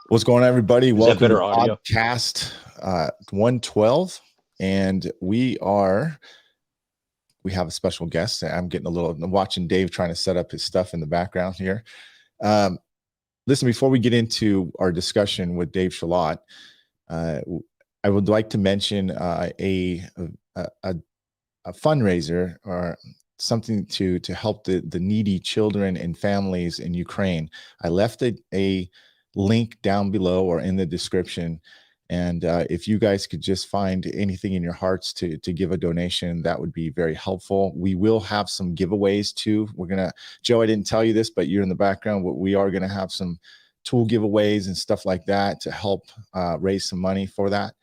What's going on, everybody? Is that Welcome to better audio? podcast 112. And we have a special guest. I'm watching Dave trying to set up his stuff in the background here. Listen, before we get into our discussion with Dave Schaulat, I would like to mention a fundraiser or something to help the needy children and families in Ukraine. I left a link down below or in the description, and if you guys could just find anything in your hearts to give a donation, that would be very helpful. We will have some giveaways too. Joe, I didn't tell you this, but you're in the background. We are gonna have some tool giveaways and stuff like that to help raise some money for that.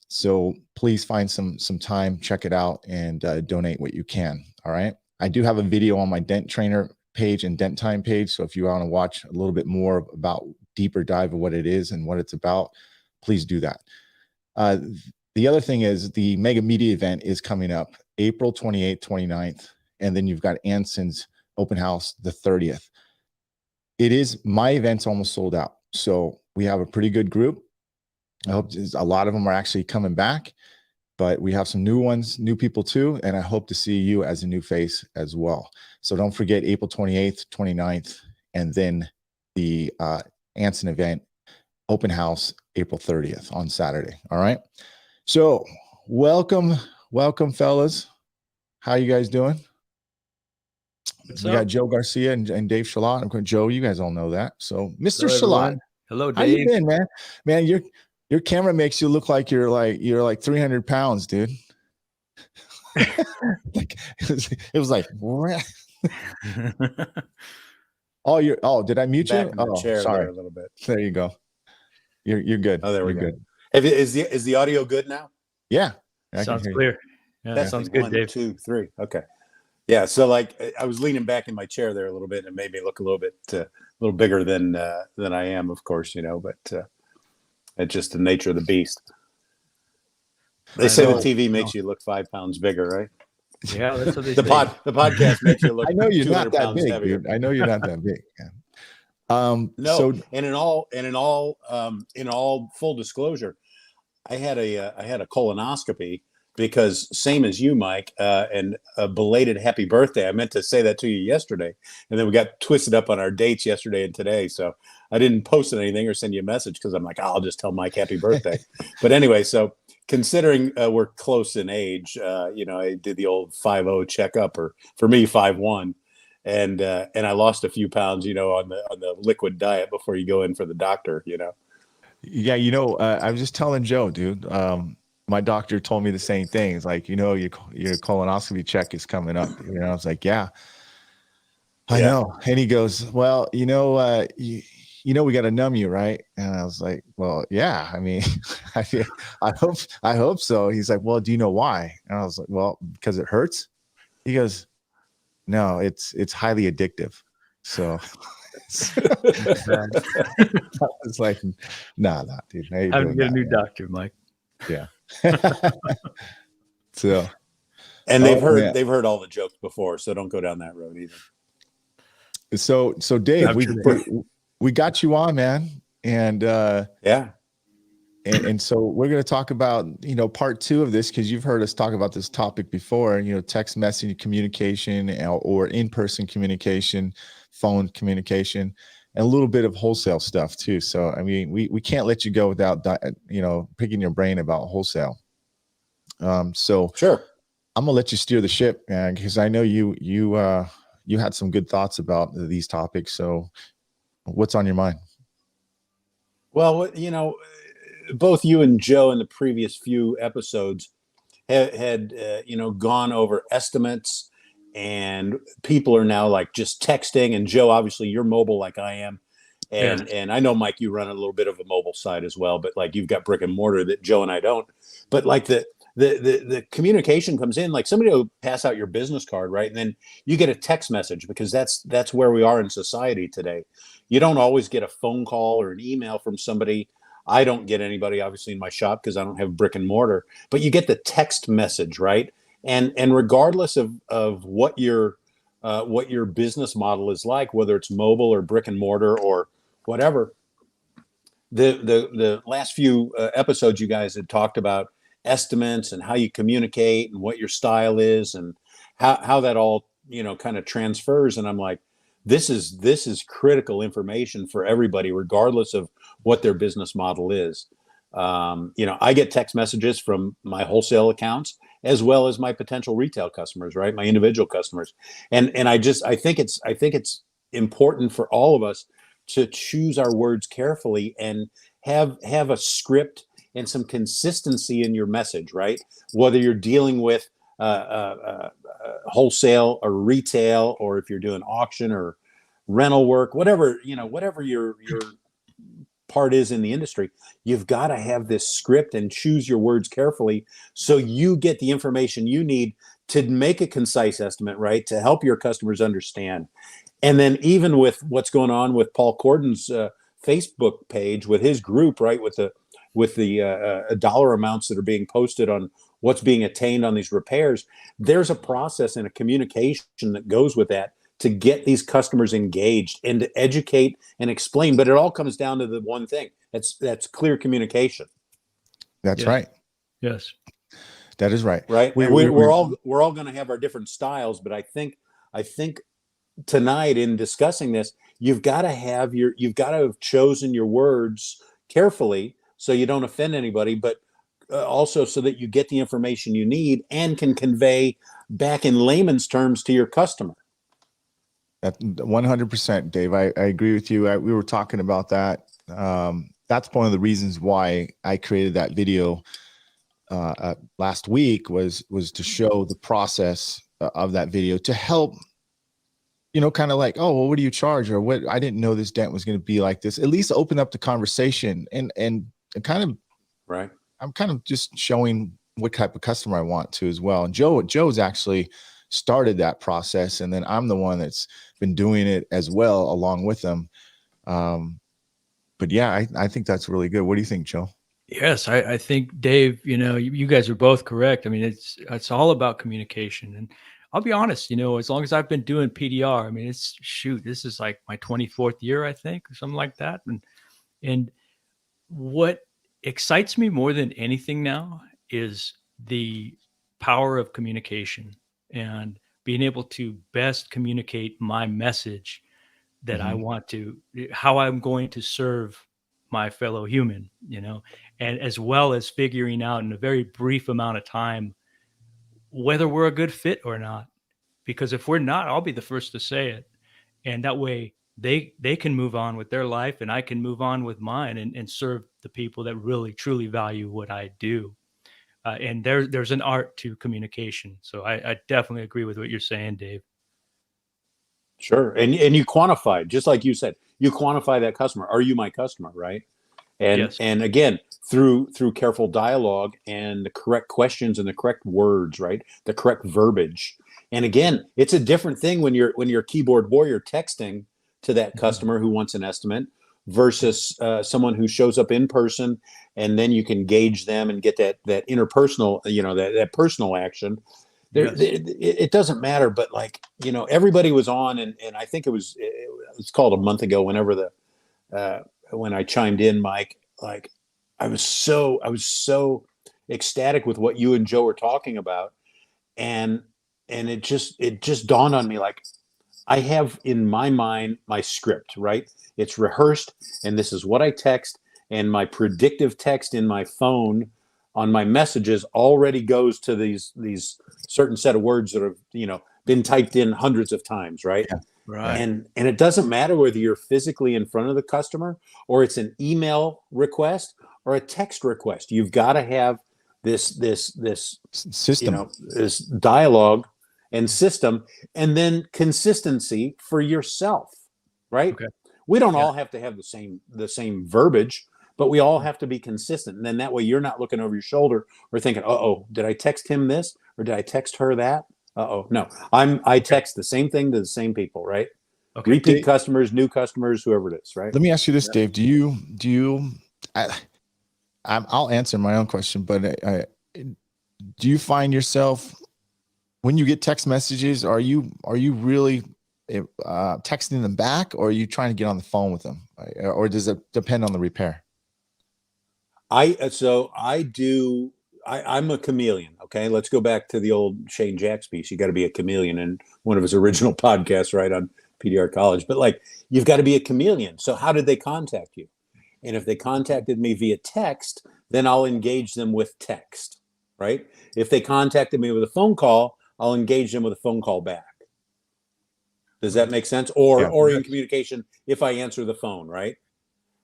So please find some time, check it out, and donate what you can. All right. I do have a video on my Dent Trainer page and Dent Time page. So if you want to watch a little bit more about deeper dive of what it is and what it's about, please do that. The other thing is the Mega Media event is coming up April 28th, 29th. And then you've got Anson's open house the 30th. My event's almost sold out. So we have a pretty good group. I hope a lot of them are actually coming back, but we have some new ones, new people too. And I hope to see you as a new face as well. So don't forget April 28th, 29th, and then the Anson event, open house, April 30th on Saturday. All right. So welcome, fellas. How you guys doing? We got Joe Garcia and Dave Schaulat. I'm going, Joe, you guys all know that. So Mr. Schaulat. Hello, Dave. How you been, man? Man, your camera makes you look like you're like 300 pounds, dude. it was like, did I mute you? Oh, sorry. A little bit. There you go. You're good. Oh, there we go. Good. Is the audio good now? Yeah. Sounds clear. Yeah, that sounds good, 1, Dave. 2, 3. Okay. Yeah. So like I was leaning back in my chair there a little bit, and it made me look a little bigger than I am, of course, but it's just the nature of the beast. They say the TV makes you look 5 pounds bigger, right? Yeah, that's what they say. The podcast makes you look. I know you're not that big, heavier. dude. I know you're not that big. No, so, and in all full disclosure, I had a colonoscopy because same as you, Mike, and a belated happy birthday. I meant to say that to you yesterday, and then we got twisted up on our dates yesterday and today. So I didn't post anything or send you a message because I'm like, I'll just tell Mike happy birthday. But anyway, so considering we're close in age, I did the old 5-0 checkup, or for me 5-1, and I lost a few pounds, on the liquid diet before you go in for the doctor. Yeah, I was just telling Joe, dude. My doctor told me the same thing. It's like, your colonoscopy check is coming up. I was like, yeah, I know. And he goes, well, we got to numb you, right? And I was like, well, yeah. I mean, I hope so. He's like, well, do you know why? And I was like, well, because it hurts. He goes, no, it's highly addictive. So it's like, nah, dude. How to get a new doctor, Mike? Yeah. So, and they've heard all the jokes before, so don't go down that road either. So Dave, we got you on, man, and and so we're going to talk about part 2 of this, because you've heard us talk about this topic before. Text messaging communication or in-person communication, phone communication, and a little bit of wholesale stuff too. So I mean, we can't let you go without picking your brain about wholesale. So sure, I'm gonna let you steer the ship, man, because I know you had some good thoughts about these topics. So what's on your mind? Well, both you and Joe in the previous few episodes had gone over estimates, and people are now like just texting. And Joe, obviously you're mobile like I am. And I know, Mike, you run a little bit of a mobile side as well, but like you've got brick and mortar that Joe and I don't. But like the communication comes in, like somebody will pass out your business card, right? And then you get a text message, because that's where we are in society today. You don't always get a phone call or an email from somebody. I don't get anybody, obviously, in my shop because I don't have brick and mortar, but you get the text message, right? And regardless of what your business model is like, whether it's mobile or brick and mortar or whatever, the last few episodes you guys had talked about estimates and how you communicate and what your style is and how that all, kind of transfers. And I'm like, this is critical information for everybody, regardless of what their business model is. I get text messages from my wholesale accounts as well as my potential retail customers, right? My individual customers. And I think it's important for all of us to choose our words carefully and have a script and some consistency in your message, right? Whether you're dealing with wholesale or retail, or if you're doing auction or rental work, whatever your part is in the industry, you've got to have this script and choose your words carefully so you get the information you need to make a concise estimate, right? To help your customers understand. And then even with what's going on with Paul Corden's Facebook page with his group, right? With the dollar amounts that are being posted on what's being attained on these repairs, there's a process and a communication that goes with that to get these customers engaged and to educate and explain. But it all comes down to the one thing. That's clear communication. That's right. Yes. That is right. Right. We're all going to have our different styles, but I think tonight in discussing this, you've got to have chosen your words carefully so you don't offend anybody, but also so that you get the information you need and can convey back in layman's terms to your customer. That 100%, Dave. I agree with you. We were talking about that. That's one of the reasons why I created that video last week was to show the process of that video to help, kind of like, oh, well, what do you charge? Or what? I didn't know this dent was going to be like this. At least open up the conversation and kind of, right. I'm kind of just showing what type of customer I want to as well. And Joe's actually started that process, and then I'm the one that's been doing it as well along with them. But yeah, I think that's really good. What do you think, Joe? Yes, I think, Dave, you guys are both correct. I mean, it's all about communication. And I'll be honest, as long as I've been doing PDR, I mean, this is like my 24th year, I think, or something like that. And what excites me more than anything now is the power of communication and being able to best communicate my message that I want to, how I'm going to serve my fellow human, and as well as figuring out in a very brief amount of time whether we're a good fit or not. Because if we're not, I'll be the first to say it. And that way they can move on with their life and I can move on with mine and serve the people that really, truly value what I do. And there's an art to communication. So I definitely agree with what you're saying, Dave. Sure. And you quantify, just like you said, you quantify that customer. Are you my customer? Right. And, yes. And again, through careful dialogue and the correct questions and the correct words, right? The correct verbiage. And again, it's a different thing when you're a keyboard warrior texting to that customer who wants an estimate versus someone who shows up in person, and then you can gauge them and get that interpersonal, that personal action. Yes. It doesn't matter, but everybody was on, and I think it's called a month ago. Whenever when I chimed in, Mike, I was so ecstatic with what you and Joe were talking about, and it just dawned on me, I have in my mind my script, right? It's rehearsed, and this is what I text, and my predictive text in my phone on my messages already goes to these certain set of words that have been typed in hundreds of times, right? Yeah, right. And it doesn't matter whether you're physically in front of the customer or it's an email request or a text request. You've got to have this system, this dialogue and system, and then consistency for yourself, right? Okay. We don't all have to have the same verbiage, but we all have to be consistent. And then that way you're not looking over your shoulder or thinking, uh-oh, did I text him this or did I text her that? Uh-oh, no. I text the same thing to the same people, right? Okay. Repeat Dave, customers, new customers, whoever it is, right? Let me ask you this, Dave. Do you I'll answer my own question, but do you find yourself when you get text messages, are you really texting them back, or are you trying to get on the phone with them, or does it depend on the repair? I'm a chameleon. Okay, let's go back to the old Shane Jacks piece. You got to be a chameleon in one of his original podcasts, right, on PDR College. But like, you've got to be a chameleon. So how did they contact you? And if they contacted me via text, then I'll engage them with text, right? If they contacted me with a phone call, I'll engage them with a phone call back. Does that make sense? Or in communication, if I answer the phone, right?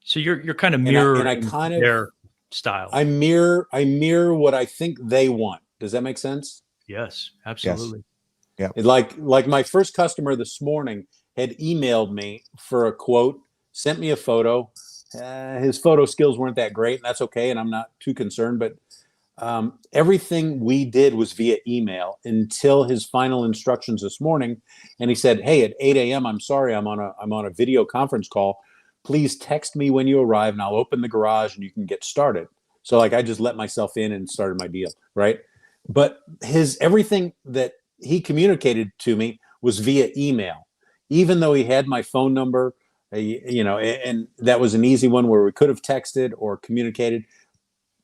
So you're kind of mirroring and I kind of their style. I mirror what I think they want. Does that make sense? Yes, absolutely. Yeah. Like my first customer this morning had emailed me for a quote, sent me a photo. His photo skills weren't that great, and that's okay, and I'm not too concerned. But everything we did was via email until his final instructions this morning, and he said, "Hey, at 8 a.m., I'm sorry, I'm on a video conference call. Please text me when you arrive, and I'll open the garage, and you can get started." So like I just let myself in and started my deal, right? But everything that he communicated to me was via email, even though he had my phone number. And that was an easy one where we could have texted or communicated.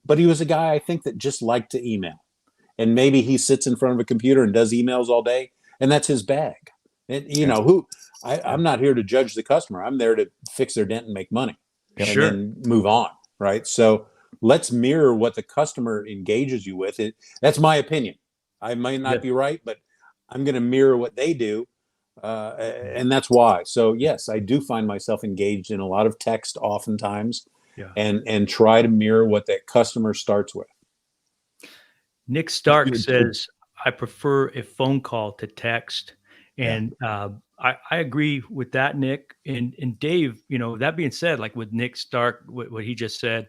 But he was a guy, I think, that just liked to email. And maybe he sits in front of a computer and does emails all day, and that's his bag. And I'm not here to judge the customer. I'm there to fix their dent and make money and then move on, right? So let's mirror what the customer engages you with. That's my opinion. I might not be right, but I'm going to mirror what they do. And that's why. So yes, I do find myself engaged in a lot of text oftentimes, and try to mirror what that customer starts with. Nick Stark says, I prefer a phone call to text. And I agree with that, Nick. And Dave, that being said, like with Nick Stark, what he just said,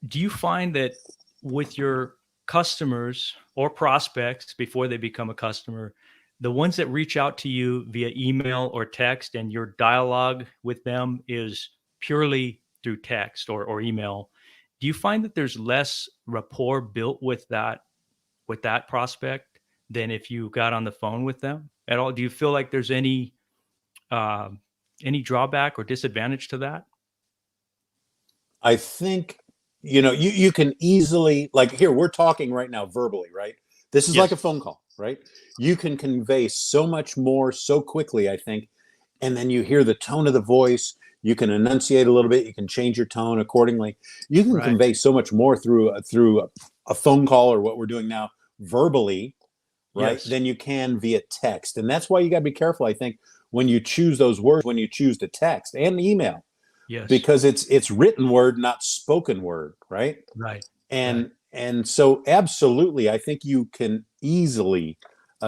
do you find that with your customers or prospects before they become a customer, the ones that reach out to you via email or text and your dialogue with them is purely through text or email, do you find that there's less rapport built with that prospect than if you got on the phone with them at all? Do you feel like there's any drawback or disadvantage to that? I think, you can easily, like here, we're talking right now verbally, right? This is like a phone call, right? You can convey so much more so quickly, I think. And then you hear the tone of the voice. You can enunciate a little bit. You can change your tone accordingly. You can convey so much more through a phone call or what we're doing now verbally, right? Than you can via text. And that's why you got to be careful, I think, when you choose those words, when you choose to text and email. Yes. Because it's written word, not spoken word, right? Right. And so absolutely, I think you can easily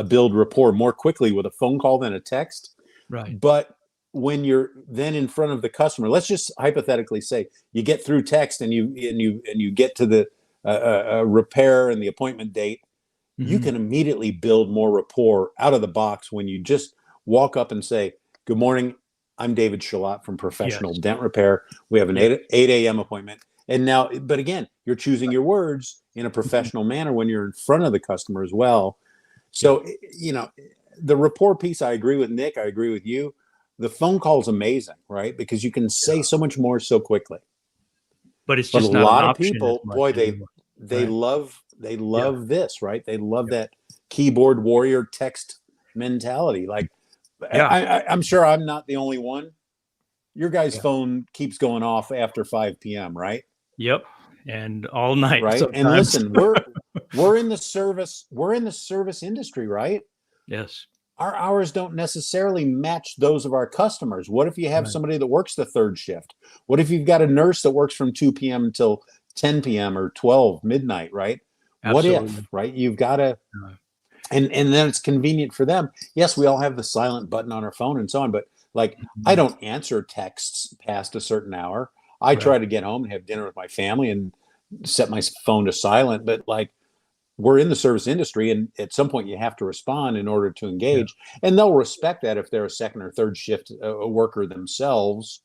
build rapport more quickly with a phone call than a text. Right. But when you're then in front of the customer, let's just hypothetically say you get through text and you get to the repair and the appointment date, you can immediately build more rapport out of the box when you just walk up and say, "Good morning, I'm David Schaulat from Professional Dent Repair. We have an 8 a.m. appointment." And now, but again, you're choosing your words in a professional manner when you're in front of the customer as well. So, the rapport piece, I agree with Nick. I agree with you. The phone call is amazing, right? Because you can say so much more so quickly. But it's just a lot of people, boy, they love this, right? They love that keyboard warrior text mentality. Like, I'm sure I'm not the only one. Your guys' phone keeps going off after 5 p.m., right? Yep. And all night. Right. Sometimes. And listen, we're in the service industry, right? Yes. Our hours don't necessarily match those of our customers. What if you have somebody that works the third shift? What if you've got a nurse that works from 2 p.m. until 10 p.m. or 12 midnight, right? Absolutely. What if, right? You've got to, and then it's convenient for them. Yes, we all have the silent button on our phone and so on, but like, I don't answer texts past a certain hour. I try to get home and have dinner with my family and set my phone to silent, but like, we're in the service industry, and at some point you have to respond in order to engage, and they'll respect that if they're a second or third shift worker themselves.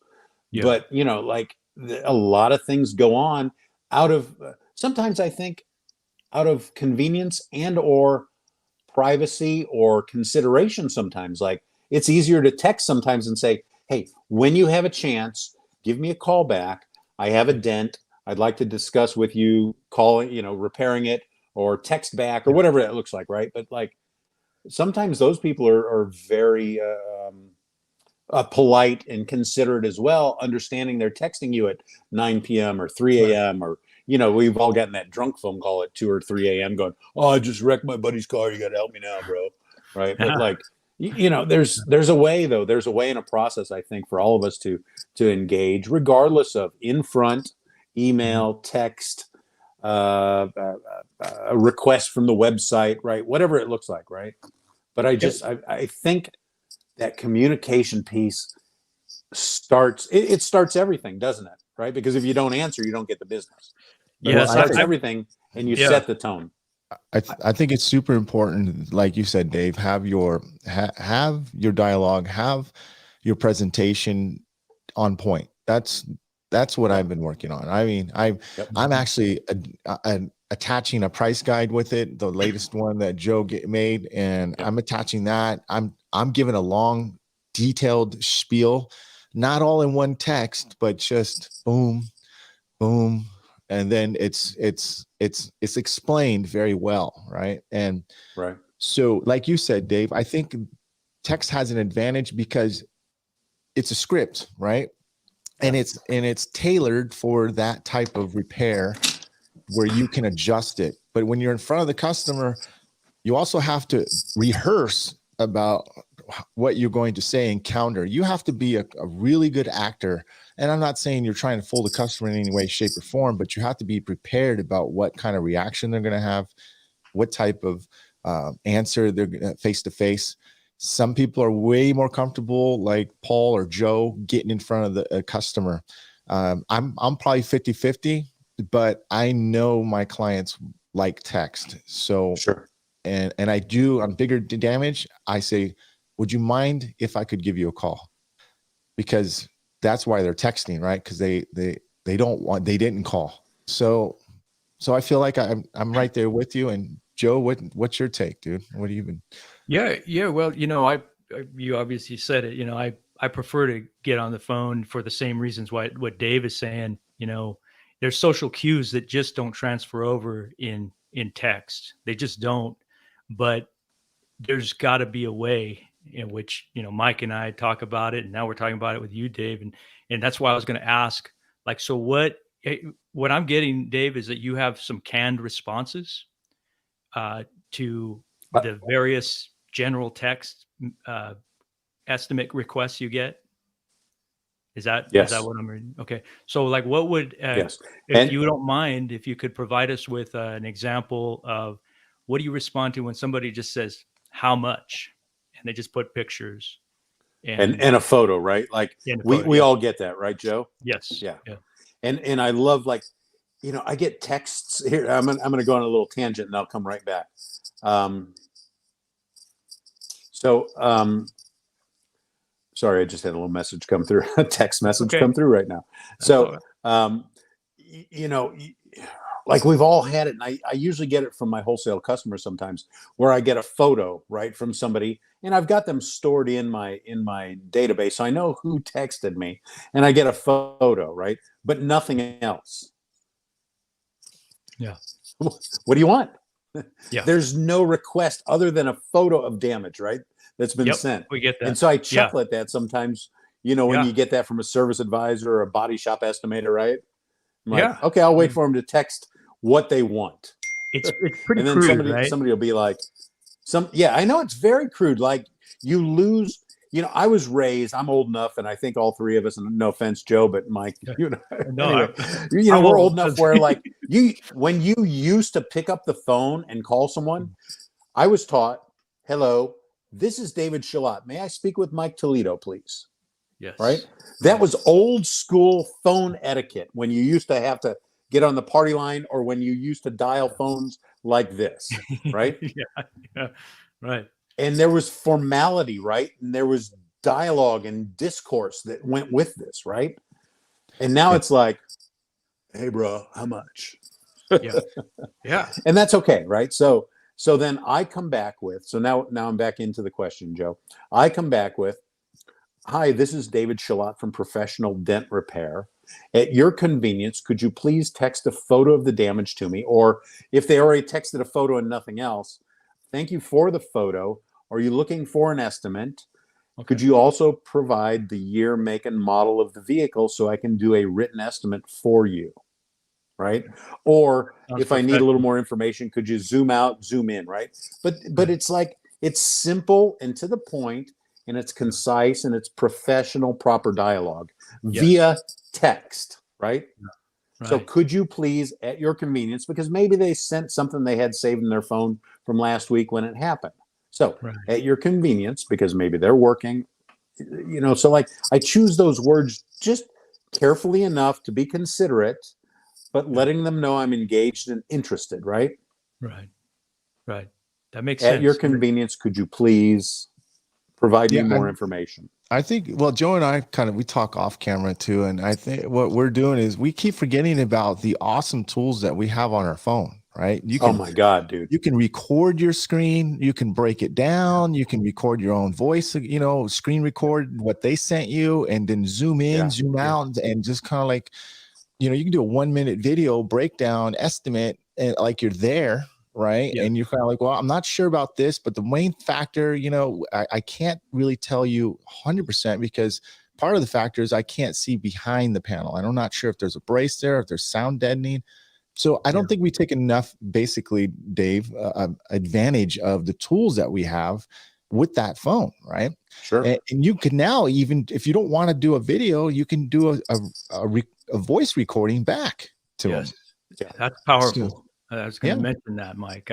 But like a lot of things go on out of sometimes I think out of convenience and or privacy or consideration. Sometimes, like, it's easier to text sometimes and say, "Hey, when you have a chance, give me a call back. I have a dent. I'd like to discuss with you, calling, repairing it, or text back, or whatever it looks like, right? But like sometimes those people are very polite and considerate as well, understanding they're texting you at 9 p.m. or 3 a.m. or we've all gotten that drunk phone call at 2 or 3 a.m. going, "Oh, I just wrecked my buddy's car. You got to help me now, bro." Right? But like, there's a way though. There's a way and a process, I think, for all of us to engage, regardless of in front, email, text, a request from the website, right? Whatever it looks like, right? But I think that communication piece starts everything, doesn't it? Right? Because if you don't answer, you don't get the business. But it starts everything, and you set the tone. I think it's super important, like you said, Dave, have your dialogue, have your presentation on point. That's what I've been working on. I mean, I'm actually attaching a price guide with it, the latest one that Joe made, and I'm attaching that. I'm giving a long, detailed spiel, not all in one text, but just boom, boom, and then it's explained very well, right? And so, like you said, Dave, I think text has an advantage because it's a script, right? And it's tailored for that type of repair where you can adjust it. But when you're in front of the customer, you also have to rehearse about what you're going to say and counter. You have to be a really good actor. And I'm not saying you're trying to fool the customer in any way, shape, or form, but you have to be prepared about what kind of reaction they're going to have, what type of answer they're face to face. Some people are way more comfortable, like Paul or Joe, getting in front of the customer. I'm probably 50-50, but I know my clients like text. So and I do on bigger damage, I say, would you mind if I could give you a call? Because that's why they're texting, right? Because they didn't call. So I feel like I'm right there with you. And Joe, what's your take, dude? What do you been? Yeah. Well, you obviously said it. I prefer to get on the phone for the same reasons what Dave is saying. There's social cues that just don't transfer over in text. They just don't. But there's got to be a way in which Mike and I talk about it, and now we're talking about it with you, Dave, and that's why I was going to ask, like, so what I'm getting, Dave, is that you have some canned responses to the various general text estimate requests you get. Is that what I'm reading? Okay. So like what would, if you don't mind, if you could provide us with an example of what do you respond to when somebody just says, how much? And they just put pictures and a photo, right? Like we all get that, right, Joe? Yes. Yeah. And I love, like, I get texts here. I'm going to go on a little tangent and I'll come right back. Sorry, I just had a little message come through, a text message come through right now. So, like we've all had it, and I usually get it from my wholesale customers sometimes, where I get a photo, right, from somebody, and I've got them stored in my database, so I know who texted me, and I get a photo, right, but nothing else. Yeah. What do you want? Yeah. There's no request other than a photo of damage, right, that's been sent. We get that. And so I chuckle at that sometimes, when you get that from a service advisor or a body shop estimator, right? I'm like, okay, I'll wait for them to text what they want. It's pretty and then crude, right? somebody will be like, I know it's very crude. Like you lose, I was raised, I'm old enough, and I think all three of us, and no offense, Joe, but Mike, anyway, we're old enough where like when you used to pick up the phone and call someone, I was taught, hello, this is David Schaulat. May I speak with Mike Toledo, please? Yes. Right? That was old school phone etiquette when you used to have to get on the party line or when you used to dial phones like this, right? Yeah. Right. And there was formality, right? And there was dialogue and discourse that went with this, right? And now it's like, hey, bro, how much? Yeah. And that's okay, right? So then I come back with, so now I'm back into the question, Joe. I come back with, Hi, this is David Schaulat from Professional Dent Repair. At your convenience, could you please text a photo of the damage to me? Or if they already texted a photo and nothing else, thank you for the photo. Are you looking for an estimate? Okay. Could you also provide the year, make, and model of the vehicle so I can do a written estimate for you? Right? Or Sounds if I need a little professional. more information, could you zoom out, zoom in? Right? But Right. it's like it's simple and to the point, and it's concise and it's professional, proper dialogue Yes. via text. Right? So Right. could you please, at your convenience, because maybe they sent something they had saved in their phone from last week when it happened. So Right. at your convenience, because maybe they're working, so like I choose those words just carefully enough to be considerate, but letting them know I'm engaged and interested, right? Right. Right. That makes At your sense. convenience, could you please provide me Yeah, more information? I think, well, Joe and I we talk off camera too. And I think what we're doing is we keep forgetting about the awesome tools that we have on our phone, right? Oh my God, dude. You can record your screen, you can break it down, you can record your own voice, screen record what they sent you, and then zoom in, Yeah. zoom out, and just kind of like, you can do a 1 minute video breakdown estimate and like you're there, right? Yeah. And you're kind of like, well, I'm not sure about this, but the main factor, I can't really tell you 100% because part of the factor is I can't see behind the panel. I'm not sure if there's a brace there, if there's sound deadening. So I don't think we take enough, basically, Dave, advantage of the tools that we have with that phone, right? Sure. And you can now, even if you don't want to do a video, you can do a voice recording back to them. Yes. Yeah. That's powerful. I was going to mention that, Mike.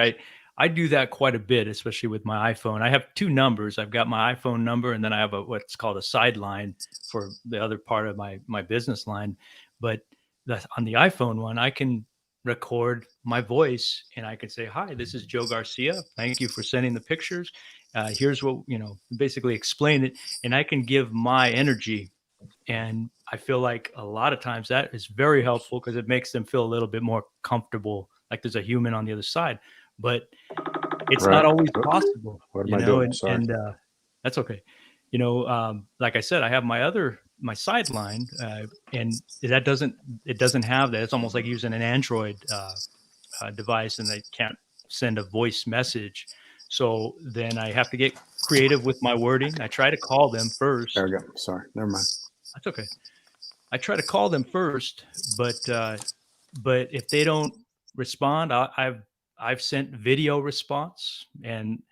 I do that quite a bit, especially with my iPhone. I have two numbers. I've got my iPhone number, and then I have what's called a sideline for the other part of my business line. But on the iPhone one, I can record my voice and I can say, "Hi, this is Joe Garcia. Thank you for sending the pictures. Here's what, basically explain it." And I can give my energy. And I feel like a lot of times that is very helpful because it makes them feel a little bit more comfortable, like there's a human on the other side. But it's not always possible, What am I doing? and, Sorry. that's okay. Like I said, I have my sideline, and it doesn't have that. It's almost like using an Android device, and they can't send a voice message. So then I have to get creative with my wording. I try to call them first. There we go. Sorry. Never mind. That's okay. I try to call them first, but if they don't respond, I've sent video response, and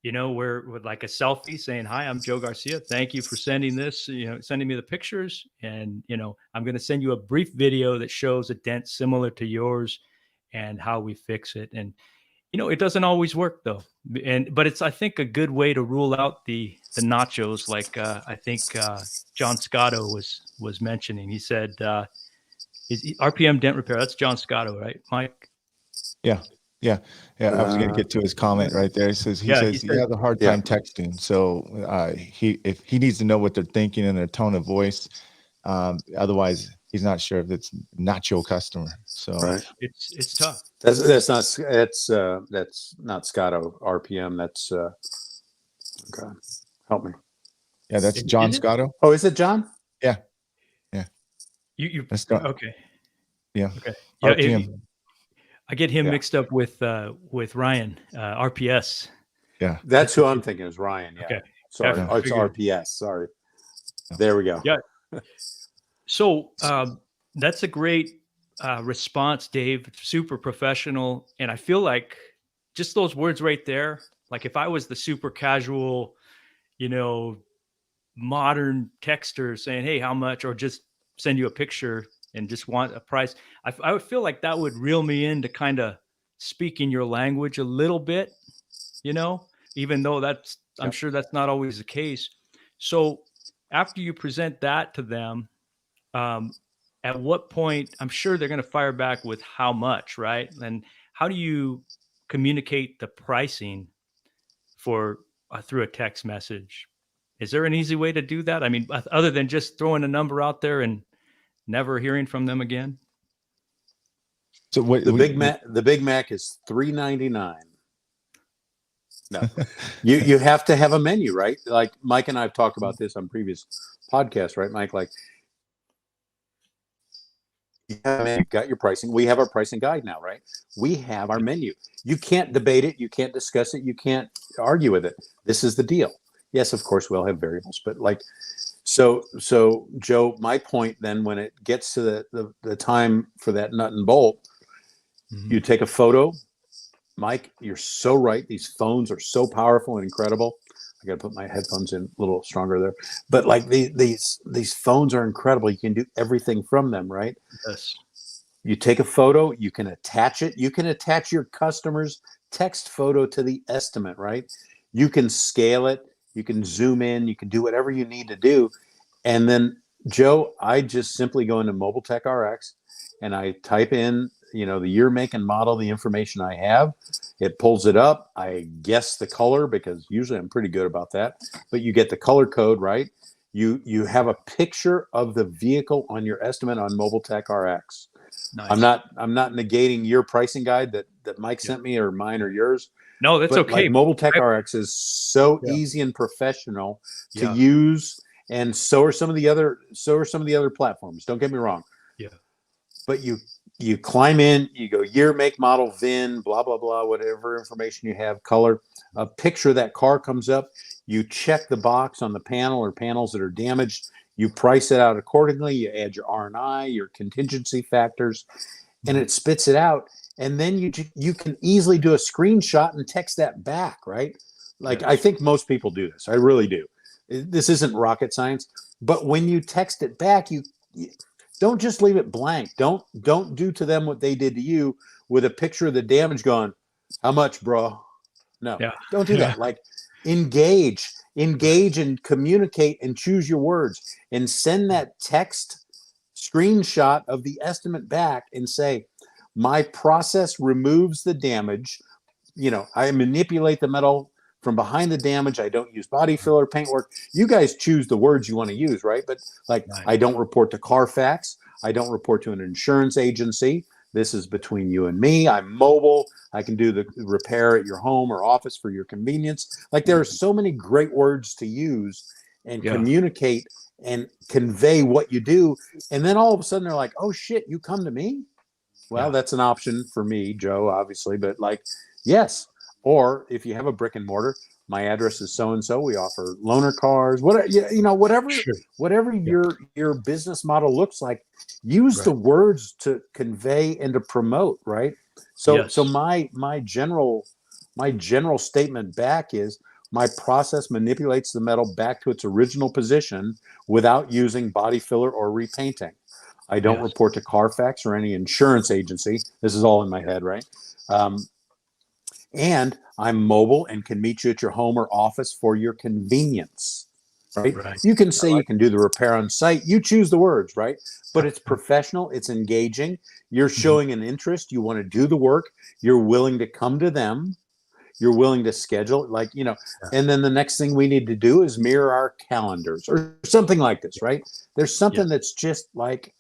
we're with like a selfie saying, "Hi, I'm Joe Garcia. Thank you for sending this. Sending me the pictures, and I'm going to send you a brief video that shows a dent similar to yours, and how we fix it." And it doesn't always work though, but it's, I think, a good way to rule out the nachos. Like I think John Scotto was mentioning. He said RPM Dent Repair. That's John Scotto, right, Mike? Yeah. I was going to get to his comment right there. He says he has a hard time texting. So if he needs to know what they're thinking in their tone of voice, otherwise he's not sure if it's not your customer. So it's tough. That's not Scotto RPM. That's God, help me. Yeah, that's John Scotto. Oh, is it John? Yeah. You okay? Yeah. Okay. Yeah. RPM. I get him mixed up with Ryan, RPS. Yeah, that's who I'm thinking is Ryan. Yeah. Okay. Sorry, it's RPS. Sorry. There we go. Yeah. So that's a great response, Dave. Super professional, and I feel like just those words right there. Like if I was the super casual, modern texter saying, "Hey, how much?" or just send you a picture and just want a price, I would feel like that would reel me into kind of speaking your language a little bit, even though I'm sure that's not always the case. So after you present that to them, at what point, I'm sure they're going to fire back with how much, right? And how do you communicate the pricing for through a text message? Is there an easy way to do that? I mean, other than just throwing a number out there and never hearing from them again? So the Big Mac is $3.99. No. You have to have a menu, right? Like Mike and I have talked about this on previous podcasts, right, Mike? Like, you got your pricing. We have our pricing guide now, right? We have our menu. You can't debate it. You can't discuss it. You can't argue with it. This is the deal. Yes, of course, we'll have variables, but like, so Joe, my point then, when it gets to the time for that nut and bolt, you take a photo. Mike, you're so right. These phones are so powerful and incredible. I got to put my headphones in a little stronger there. But like these phones are incredible. You can do everything from them, right? Yes. You take a photo, you can attach it. You can attach your customer's text photo to the estimate, right? You can scale it. You can zoom in. You can do whatever you need to do. And then, Joe, I just simply go into Mobile Tech RX and I type in, the year, make, and model, the information I have. It pulls it up. I guess the color, because usually I'm pretty good about that. But you get the color code, right? You have a picture of the vehicle on your estimate on Mobile Tech RX. Nice. I'm not negating your pricing guide that Mike sent me, or mine or yours. No, that's but okay. Like Mobile Tech RX is so easy and professional to use, and so are some of the other platforms. Don't get me wrong. Yeah. But you climb in, you go year, make, model, VIN, blah, blah, blah, whatever information you have, color, a picture of that car comes up. You check the box on the panel or panels that are damaged. You price it out accordingly. You add your R&I, your contingency factors, and it spits it out. And then you can easily do a screenshot and text that back, right? Like, I think most people do this. I really do. This isn't rocket science. But when you text it back, you don't just leave it blank. Don't do to them what they did to you with a picture of the damage going, how much, bro? No, don't do that. Like, engage and communicate and choose your words and send that text screenshot of the estimate back and say, my process removes the damage. I manipulate the metal from behind the damage. I don't use body filler, paint work. You guys choose the words you want to use, right? But I don't report to Carfax. I don't report to an insurance agency. This is between you and me. I'm mobile. I can do the repair at your home or office for your convenience. Like, there are so many great words to use and communicate and convey what you do. And then all of a sudden they're like, oh shit, you come to me? Well, that's an option for me, Joe, obviously, but like, yes. Or if you have a brick and mortar, my address is so-and-so. We offer loaner cars, whatever your business model looks like, use the words to convey and to promote, right? So my general statement back is, my process manipulates the metal back to its original position without using body filler or repainting. I don't report to Carfax or any insurance agency. This is all in my head, right? And I'm mobile and can meet you at your home or office for your convenience, right? You can say you can do the repair on site. You choose the words, right? But it's professional. It's engaging. You're showing an interest. You want to do the work. You're willing to come to them. You're willing to schedule, and then the next thing we need to do is mirror our calendars or something like this, right? There's something that's just like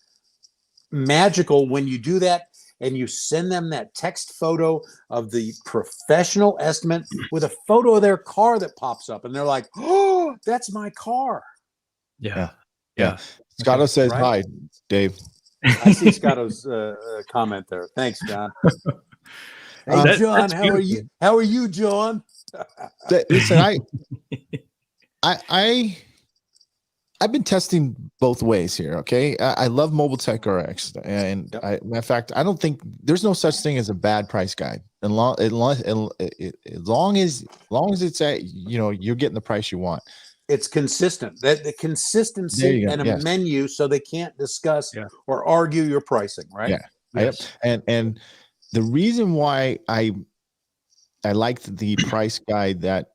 magical when you do that. And you send them that text photo of the professional estimate with a photo of their car that pops up. And they're like, oh, that's my car. Yeah. Scotto says hi, Dave. I see Scotto's comment there. Thanks, John. Hey, John, how are you? How are you, John? Listen, I've been testing both ways here. Okay. I love Mobile Tech RX. And in fact, I don't think there's no such thing as a bad price guide. As long as it's at, you're getting the price you want. It's consistent. That the consistency and a menu, so they can't discuss or argue your pricing, right? Yeah. Yes. And the reason why I liked the price guide that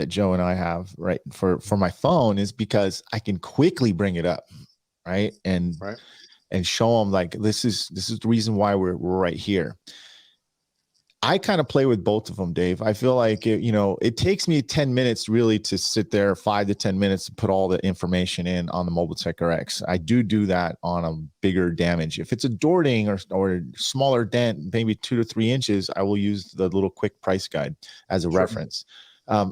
Joe and I have right for my phone is because I can quickly bring it up, right, and show them like, this is the reason why we're right here. I kind of play with both of them, Dave. I feel like it takes me 10 minutes really to sit there, 5 to 10 minutes to put all the information in on the Mobile Tech RX. I do that on a bigger damage. If it's a door ding or smaller dent, maybe 2 to 3 inches, I will use the little quick price guide as a reference. I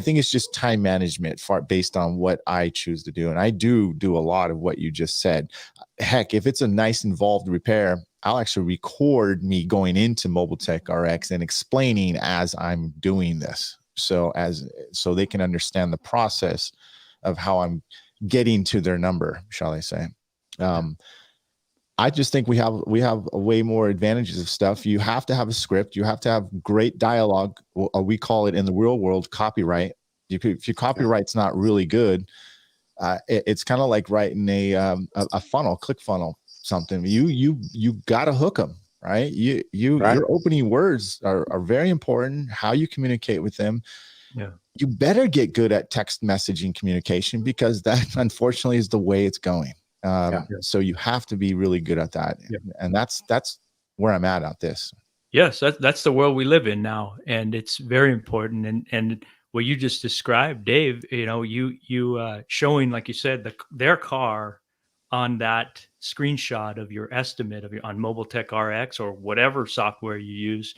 think it's just time management based on what I choose to do. And I do a lot of what you just said. Heck, if it's a nice involved repair, I'll actually record me going into Mobile Tech RX and explaining as I'm doing this. So they can understand the process of how I'm getting to their number, shall I say. I just think we have way more advantages of stuff. You have to have a script. You have to have great dialogue. We call it in the real world copyright. If your copyright's not really good, it's kind of like writing a funnel, click funnel, something. You got to hook them, right? Your opening words are very important. How you communicate with them. Yeah. You better get good at text messaging communication, because that unfortunately is the way it's going. So you have to be really good at that. And that's where I'm at this. Yes, that's the world we live in now, and it's very important. And what you just described, Dave, you showing, like you said, their car on that screenshot of your estimate on Mobile Tech RX or whatever software you use,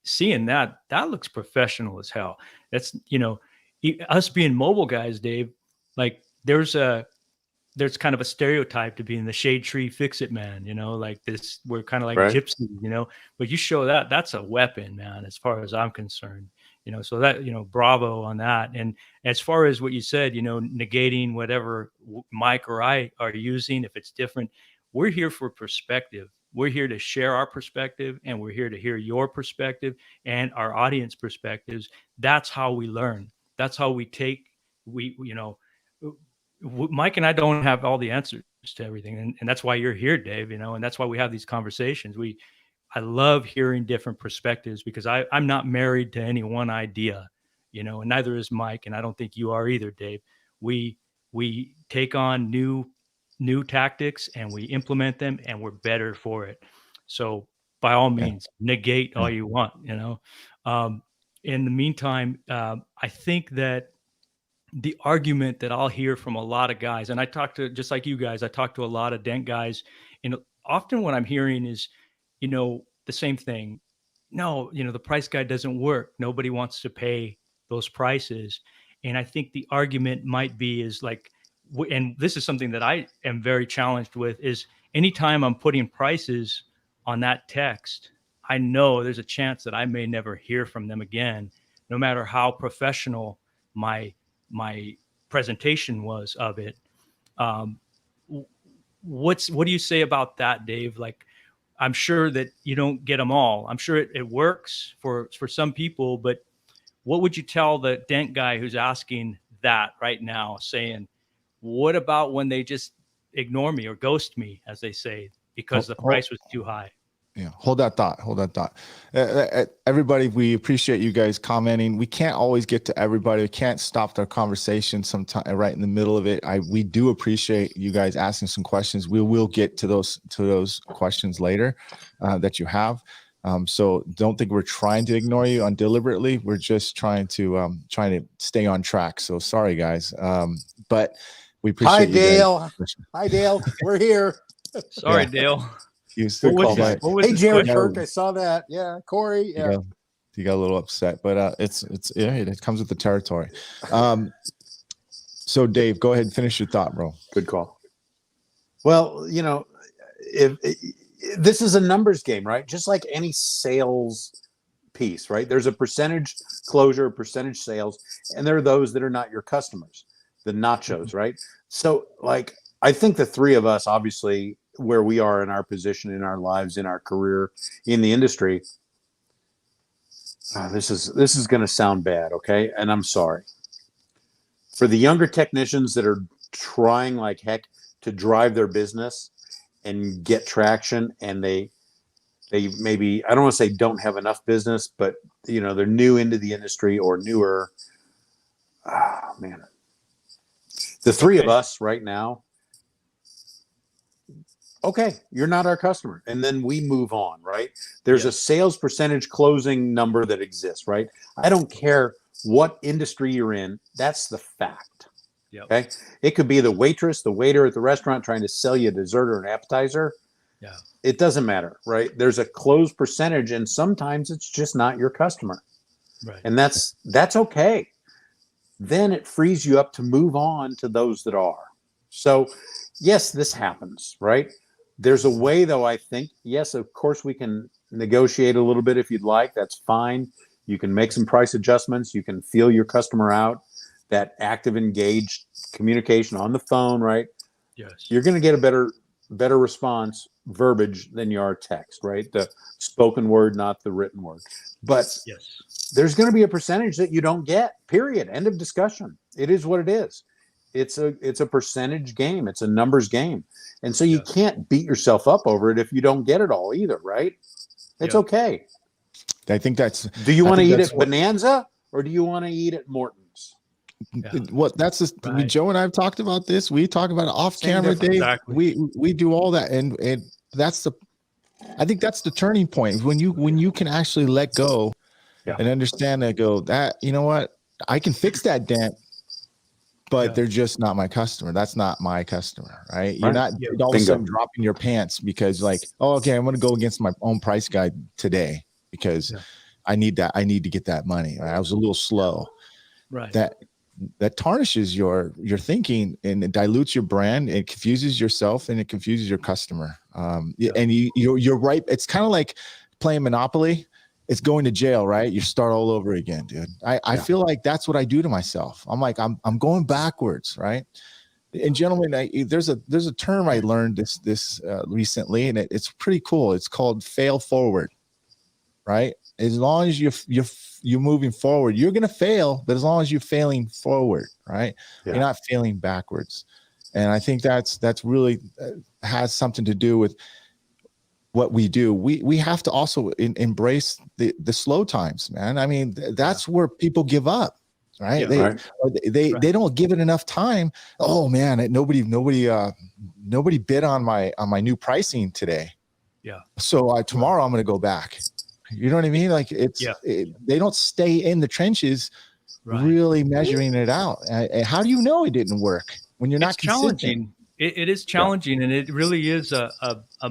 seeing that looks professional as hell. That's, us being mobile guys, Dave, like there's kind of a stereotype to being the shade tree fix it man, like this, we're kind of like gypsies, but you show that's a weapon, man, as far as I'm concerned, so that, bravo on that. And as far as what you said, negating whatever Mike or I are using, if it's different, we're here for perspective. We're here to share our perspective, and we're here to hear your perspective and our audience perspectives. That's how we learn. That's how Mike and I don't have all the answers to everything. And that's why you're here, Dave, and that's why we have these conversations. I love hearing different perspectives, because I'm not married to any one idea, and neither is Mike. And I don't think you are either, Dave. We take on new tactics and we implement them, and we're better for it. So by all means, negate all you want, in the meantime, I think that the argument that I'll hear from a lot of guys, and I talk to, just like you guys, I talk to a lot of dent guys, and often what I'm hearing is, the same thing. No, the price guide doesn't work. Nobody wants to pay those prices. And I think the argument might be is like, and this is something that I am very challenged with, is anytime I'm putting prices on that text, I know there's a chance that I may never hear from them again, no matter how professional my presentation was of it. What do you say about that, Dave? Like, I'm sure that you don't get them all. I'm sure it works for some people, but what would you tell the dent guy who's asking that right now, saying, what about when they just ignore me or ghost me, as they say, because the price was too high? Yeah, hold that thought. Everybody, we appreciate you guys commenting. We can't always get to everybody. We can't stop their conversation sometime right in the middle of it. We do appreciate you guys asking some questions. We will get to those questions later that you have. So don't think we're trying to ignore you deliberately. We're just trying to stay on track. So sorry, guys. But we appreciate Hi, you Dale. guys. Hi, Dale. We're here. Sorry, Dale. What was hey, Jared Kirk, I saw that. Yeah, Corey. Yeah, you got a little upset, but it comes with the territory. So Dave, go ahead and finish your thought, bro. Good call. Well, if this is a numbers game, right? Just like any sales piece, right? There's a percentage closure, percentage sales, and there are those that are not your customers, the nachos, right? So, like, I think the three of us, obviously, where we are in our position in our lives, in our career, in the industry, this is going to sound bad, okay? And I'm sorry. For the younger technicians that are trying like heck to drive their business and get traction, and they maybe, I don't want to say don't have enough business, but they're new into the industry or newer. Man, the three of us right now, okay, you're not our customer. And then we move on, right? There's a sales percentage closing number that exists, right? I don't care what industry you're in. That's the fact. Yep. Okay. It could be the waitress, the waiter at the restaurant trying to sell you a dessert or an appetizer. Yeah. It doesn't matter, right? There's a closed percentage, and sometimes it's just not your customer. Right. And that's okay. Then it frees you up to move on to those that are. So, yes, this happens, right? There's a way, though, I think. Yes, of course, we can negotiate a little bit if you'd like. That's fine. You can make some price adjustments. You can feel your customer out. That active, engaged communication on the phone, right? Yes. You're going to get a better response verbiage than you are text, right? The spoken word, not the written word. But yes, there's going to be a percentage that you don't get, period. End of discussion. It is what it is. It's a percentage game. It's a numbers game. And so you can't beat yourself up over it if you don't get it all either, right? It's okay. I think that's. Do you want to eat at Bonanza or do you want to eat at Morton's? What that's just Right. Joe and I've talked about this. We talk about it off Same camera, difference. Dave. Exactly. We do all that, and that's the. I think that's the turning point when you can actually let go, and understand that that you know what, I can fix that dent, but they're just not my customer. That's not my customer, right? You're not all of a sudden dropping your pants because like, oh, okay, I'm going to go against my own price guide today because I need that. I need to get that money. Right? I was a little slow. Right. That tarnishes your thinking and it dilutes your brand. It confuses yourself and it confuses your customer. And you're right. It's kind of like playing Monopoly. It's going to jail, right? You start all over again, dude. I feel like that's what I do to myself. I'm like, I'm going backwards, right? And gentlemen, there's a term I learned this recently, and it's pretty cool. It's called fail forward, right? As long as you're moving forward, you're gonna fail, but as long as you're failing forward, right? You're not failing backwards. And I think that's really has something to do with what we do. We have to also embrace the slow times, man. I mean, that's where people give up, right? They don't give it enough time. Oh man, nobody bid on my new pricing today. Yeah. So tomorrow I'm going to go back. You know what I mean? Like they don't stay in the trenches, really measuring it out. How do you know it didn't work when you're not consistent? Challenging. It is challenging, and it really is a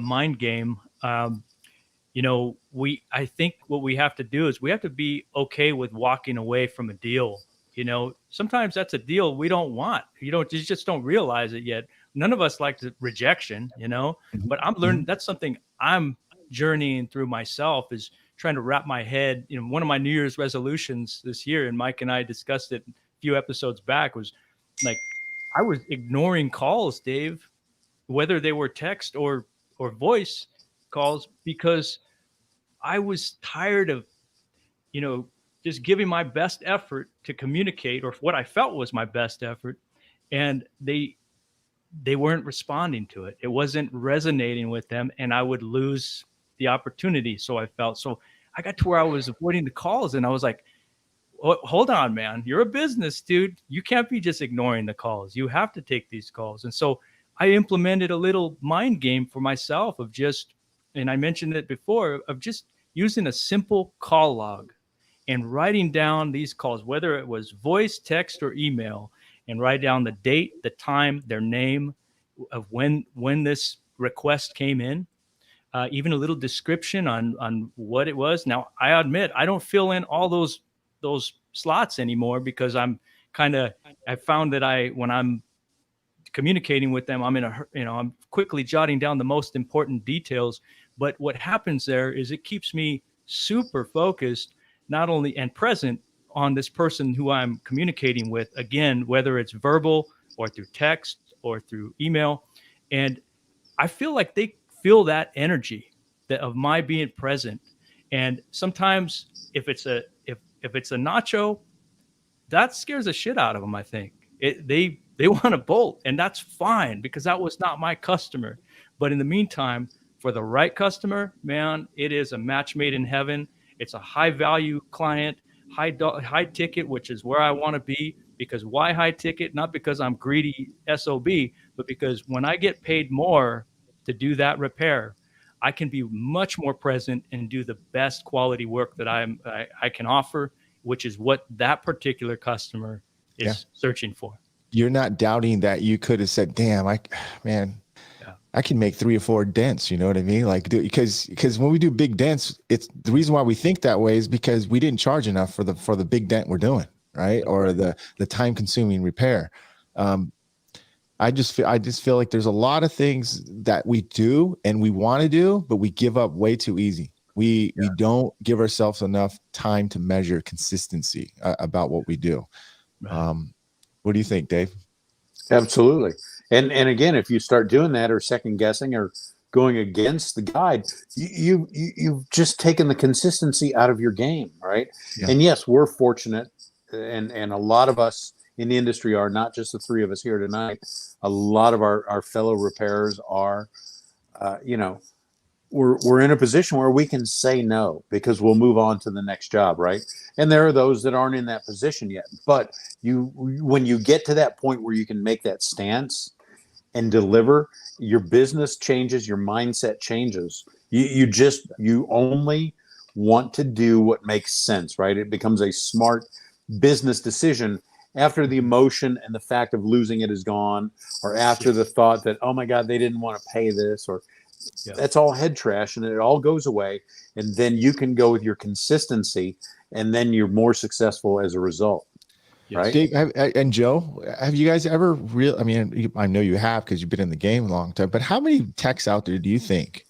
mind game. I think what we have to do is we have to be okay with walking away from a deal. Sometimes that's a deal we don't want. You just don't realize it yet. None of us like the rejection, but I'm learning. That's something I'm journeying through myself, is trying to wrap my head. One of my New Year's resolutions this year, and Mike and I discussed it a few episodes back, was like, I was ignoring calls, Dave, whether they were text or voice calls, because I was tired of, just giving my best effort to communicate, or what I felt was my best effort. And they weren't responding to it. It wasn't resonating with them, and I would lose the opportunity. So I got to where I was avoiding the calls, and I was like, hold on, man, you're a business dude. You can't be just ignoring the calls. You have to take these calls. And so I implemented a little mind game for myself of just, and I mentioned it before, of just using a simple call log and writing down these calls, whether it was voice, text, or email, and write down the date, the time, their name of when this request came in, even a little description on what it was. Now, I admit I don't fill in all those slots anymore, because I found that when I'm communicating with them, I'm quickly jotting down the most important details. But what happens there is it keeps me super focused, not only and present on this person who I'm communicating with, again, whether it's verbal or through text or through email. And I feel like they feel that energy of my being present. And sometimes if it's a nacho, that scares the shit out of them. I think they want to bolt, and that's fine, because that was not my customer. But in the meantime, for the right customer, man, it is a match made in heaven. It's a high value client, high ticket, which is where I want to be. Because why high ticket? Not because I'm greedy SOB, but because when I get paid more, to do that repair, I can be much more present and do the best quality work that I can offer, which is what that particular customer is searching for. You're not doubting that you could have said, damn, man, I can make 3 or 4 dents. You know what I mean? Like, because when we do big dents, it's the reason why we think that way is because we didn't charge enough for the big dent we're doing, right? Or the time consuming repair. I just feel like there's a lot of things that we do and we want to do, but we give up way too easy. We don't give ourselves enough time to measure consistency about what we do. Right. What do you think, Dave? Absolutely. And again, if you start doing that or second guessing or going against the guide, you've just taken the consistency out of your game, right? Yeah. And yes, we're fortunate, and a lot of us in the industry are, not just the 3 of us here tonight. A lot of our fellow repairers are, we're in a position where we can say no because we'll move on to the next job, right? And there are those that aren't in that position yet. But when you get to that point where you can make that stance and deliver, your business changes, your mindset changes. You only want to do what makes sense, right? It becomes a smart business decision after the emotion and the fact of losing it is gone, or after the thought that, oh my God, they didn't want to pay this, or that's all head trash, and it all goes away. And then you can go with your consistency, and then you're more successful as a result. Yes. Right. Dave and Joe, have you guys ever I mean, I know you have because you've been in the game a long time, but how many techs out there do you think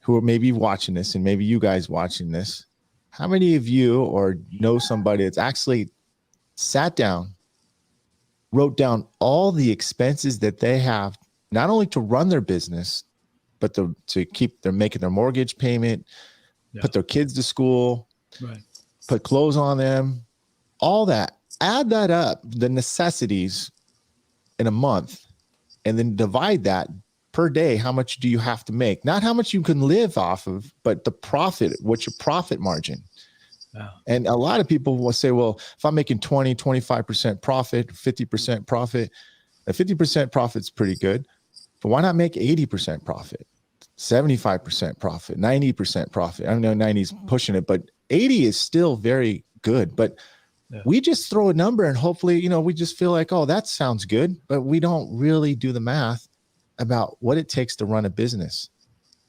who are maybe watching this, and maybe you guys watching this, how many of you or know somebody that's actually sat down, wrote down all the expenses that they have, not only to run their business, but to keep they're making their mortgage payment, put their kids to school, put clothes on them, all that. Add that up, the necessities in a month, and then divide that per day. How much do you have to make? Not how much you can live off of, but the profit, what's your profit margin? Wow. And a lot of people will say, well, if I'm making 20, 25% profit, 50% profit, a 50% profit's pretty good, but why not make 80% profit, 75% profit, 90% profit? I don't know, 90 is pushing it, but 80 is still very good. But we just throw a number and hopefully, we just feel like, oh, that sounds good, but we don't really do the math about what it takes to run a business.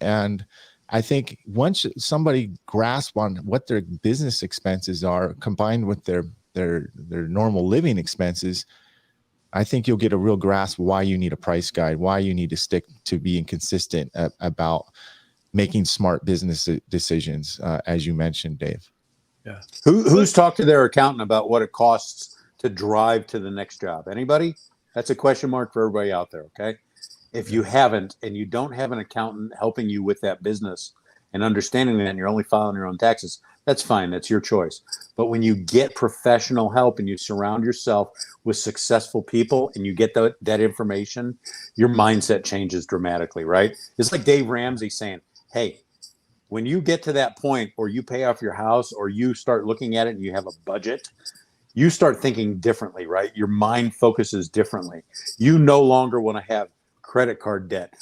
And I think once somebody grasps on what their business expenses are combined with their normal living expenses, I think you'll get a real grasp why you need a price guide, why you need to stick to being consistent about making smart business decisions, as you mentioned, Dave. Yeah. Who's talked to their accountant about what it costs to drive to the next job? Anybody? That's a question mark for everybody out there. Okay. If you haven't, and you don't have an accountant helping you with that business and understanding that, and you're only filing your own taxes, that's fine. That's your choice. But when you get professional help and you surround yourself with successful people and you get that information, your mindset changes dramatically, right? It's like Dave Ramsey saying, hey, when you get to that point, or you pay off your house, or you start looking at it and you have a budget, you start thinking differently, right? Your mind focuses differently. You no longer want to have credit card debt,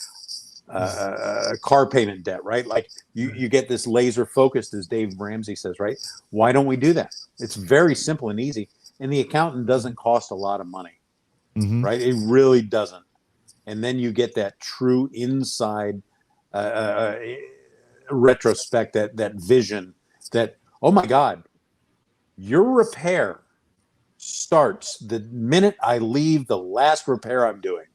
car payment debt, right? Like you get this laser focused, as Dave Ramsey says, right? Why don't we do that? It's very simple and easy. And the accountant doesn't cost a lot of money, right? It really doesn't. And then you get that true inside retrospect, that vision that, oh my God, your repair starts the minute I leave the last repair I'm doing.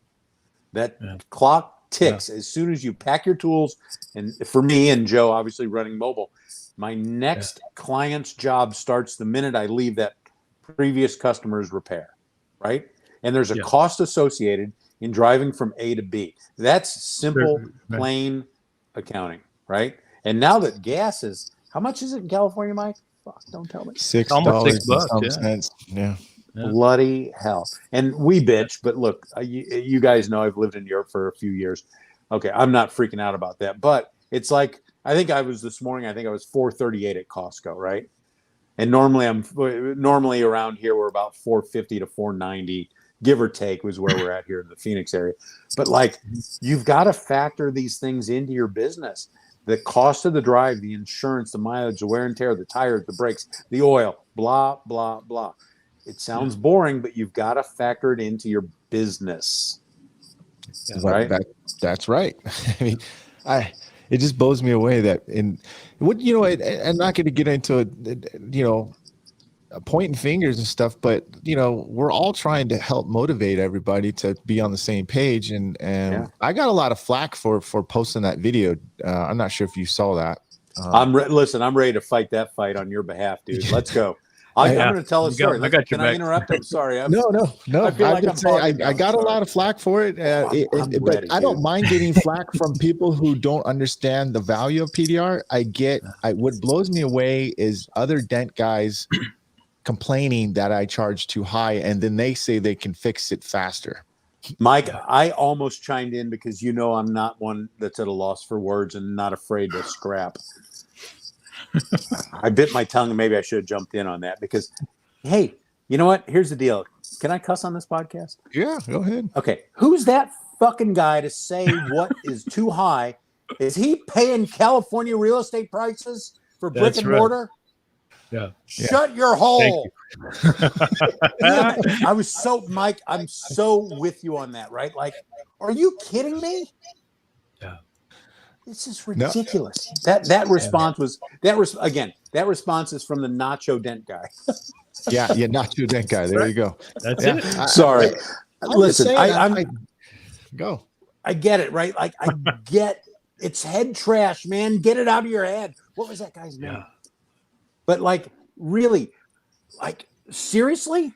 That clock ticks as soon as you pack your tools. And for me and Joe, obviously running mobile, my next client's job starts the minute I leave that previous customer's repair, right? And there's a cost associated in driving from A to B. That's simple, plain accounting, right? And now that gas is, how much is it in California, Mike? Fuck, don't tell me. $6. Yeah. Bloody hell. And we bitch, but look, you guys know I've lived in Europe for a few years. Okay, I'm not freaking out about that, but it's like, this morning I was $4.38 at Costco, right? And normally around here we're about $4.50 to $4.90 give or take was where we're at here in the Phoenix area. But like, you've got to factor these things into your business. The cost of the drive, the insurance, the mileage, the wear and tear, the tires, the brakes, the oil, blah, blah, blah. It sounds boring, but you've got to factor it into your business. Right? That's right. I mean, it just blows me away that I'm not going to get into pointing fingers and stuff, but we're all trying to help motivate everybody to be on the same page. And I got a lot of flack for posting that video. I'm not sure if you saw that. Listen, I'm ready to fight that fight on your behalf, dude. Let's go. I'm going to tell a story. Can I interrupt? I'm sorry. No. I feel like I got a lot of flack for it, but I don't mind getting flack from people who don't understand the value of PDR. What blows me away is other dent guys complaining that I charge too high, and then they say they can fix it faster. Mike, I almost chimed in because I'm not one that's at a loss for words and not afraid to scrap. I bit my tongue, and maybe I should have jumped in on that because, hey, you know what? Here's the deal. Can I cuss on this podcast? Yeah, go ahead. Okay. Who's that fucking guy to say what is too high? Is he paying California real estate prices for brick and mortar? Yeah. Shut your hole. I was Mike, I'm so with you on that, right? Like, are you kidding me? Yeah. This is ridiculous. No. That response was that response is from the Nacho Dent guy. yeah, Nacho Dent guy. There you go. That's it. Sorry. Listen, go. I get it, right? Like I get it's head trash, man. Get it out of your head. What was that guy's name? Yeah. But like, really, like seriously,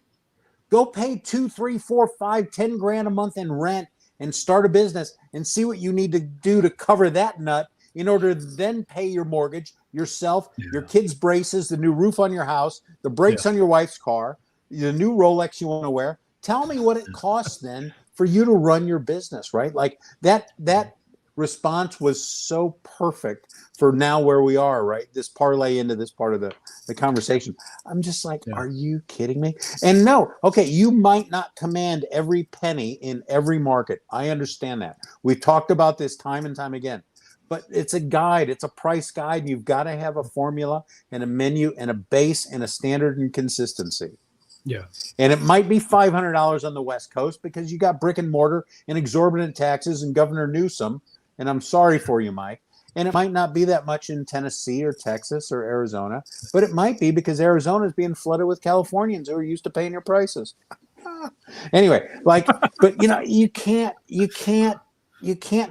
go pay 2, 3, 4, 5, 10 grand a month in rent and start a business and see what you need to do to cover that nut in order to then pay your mortgage, yourself, your kids' braces, the new roof on your house, the brakes on your wife's car, the new Rolex you want to wear. Tell me what it costs then for you to run your business, right? Like that response was so perfect for now where we are, right? This parlay into this part of the conversation. I'm just like, are you kidding me? And no, okay, you might not command every penny in every market. I understand that. We've talked about this time and time again, but it's a guide. It's a price guide. And you've got to have a formula and a menu and a base and a standard and consistency. Yeah. And it might be $500 on the West Coast because you got brick and mortar and exorbitant taxes and Governor Newsom. And I'm sorry for you, Mike. And it might not be that much in Tennessee or Texas or Arizona, but it might be because Arizona is being flooded with Californians who are used to paying your prices. Anyway, like, but you can't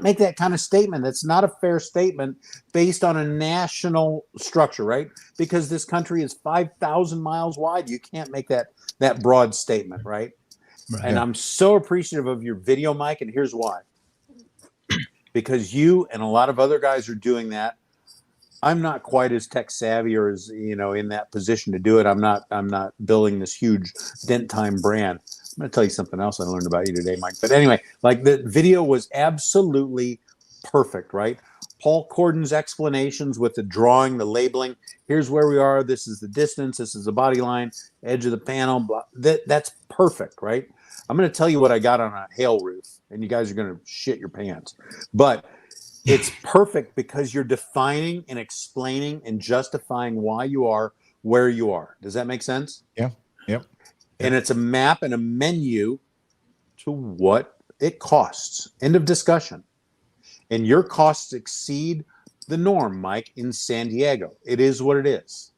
make that kind of statement. That's not a fair statement based on a national structure, right? Because this country is 5,000 miles wide. You can't make that broad statement, right? And I'm so appreciative of your video, Mike, and here's why. Because you and a lot of other guys are doing that. I'm not quite as tech savvy or as in that position to do it. I'm not building this huge dent time brand. I'm going to tell you something else I learned about you today, Mike. But anyway, like the video was absolutely perfect, right? Paul Corden's explanations with the drawing, the labeling. Here's where we are. This is the distance. This is the body line, edge of the panel. Blah. That's perfect, right? I'm going to tell you what I got on a hail roof, and you guys are going to shit your pants. But it's perfect because you're defining and explaining and justifying why you are where you are. Does that make sense? Yeah. Yep. And it's a map and a menu to what it costs. End of discussion. And your costs exceed the norm, Mike, in San Diego. It is what it is,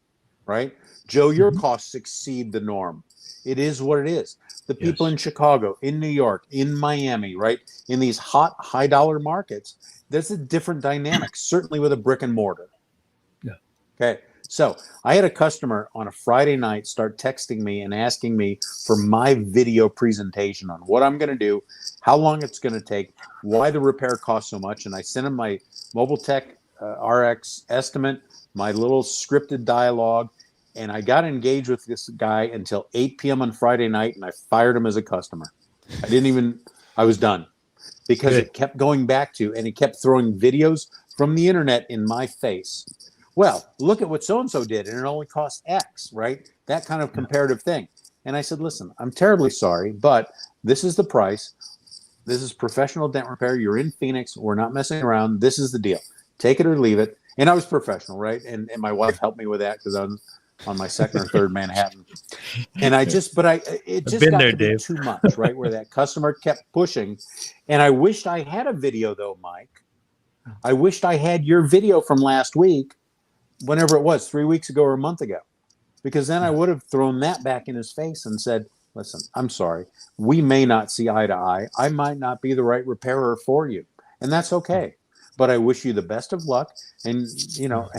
right? Joe, your costs exceed the norm. It is what it is. The people in Chicago, in New York, in Miami, right? In these hot, high-dollar markets, there's a different dynamic, certainly with a brick and mortar. Yeah. Okay. So I had a customer on a Friday night start texting me and asking me for my video presentation on what I'm going to do, how long it's going to take, why the repair costs so much. And I sent him my Mobile Tech RX estimate, my little scripted dialogue, and I got engaged with this guy until 8 p.m. on Friday night, and I fired him as a customer. I was done because it kept going back to, and he kept throwing videos from the internet in my face. Well, look at what so-and-so did, and it only cost X, right? That kind of comparative thing. And I said, listen, I'm terribly sorry, but This is the price. This is professional dent repair. You're in Phoenix. We're not messing around. This is the deal. Take it or leave it. And I was professional, right? And my wife helped me with that because I was on my second or third Manhattan. And it just got to be too much, right? Where that customer kept pushing. And I wished I had a video though, Mike. I wished I had your video from last week, whenever it was, 3 weeks ago or a month ago, because then I would have thrown that back in his face and said, listen, I'm sorry. We may not see eye to eye. I might not be the right repairer for you. And that's okay. But I wish you the best of luck and,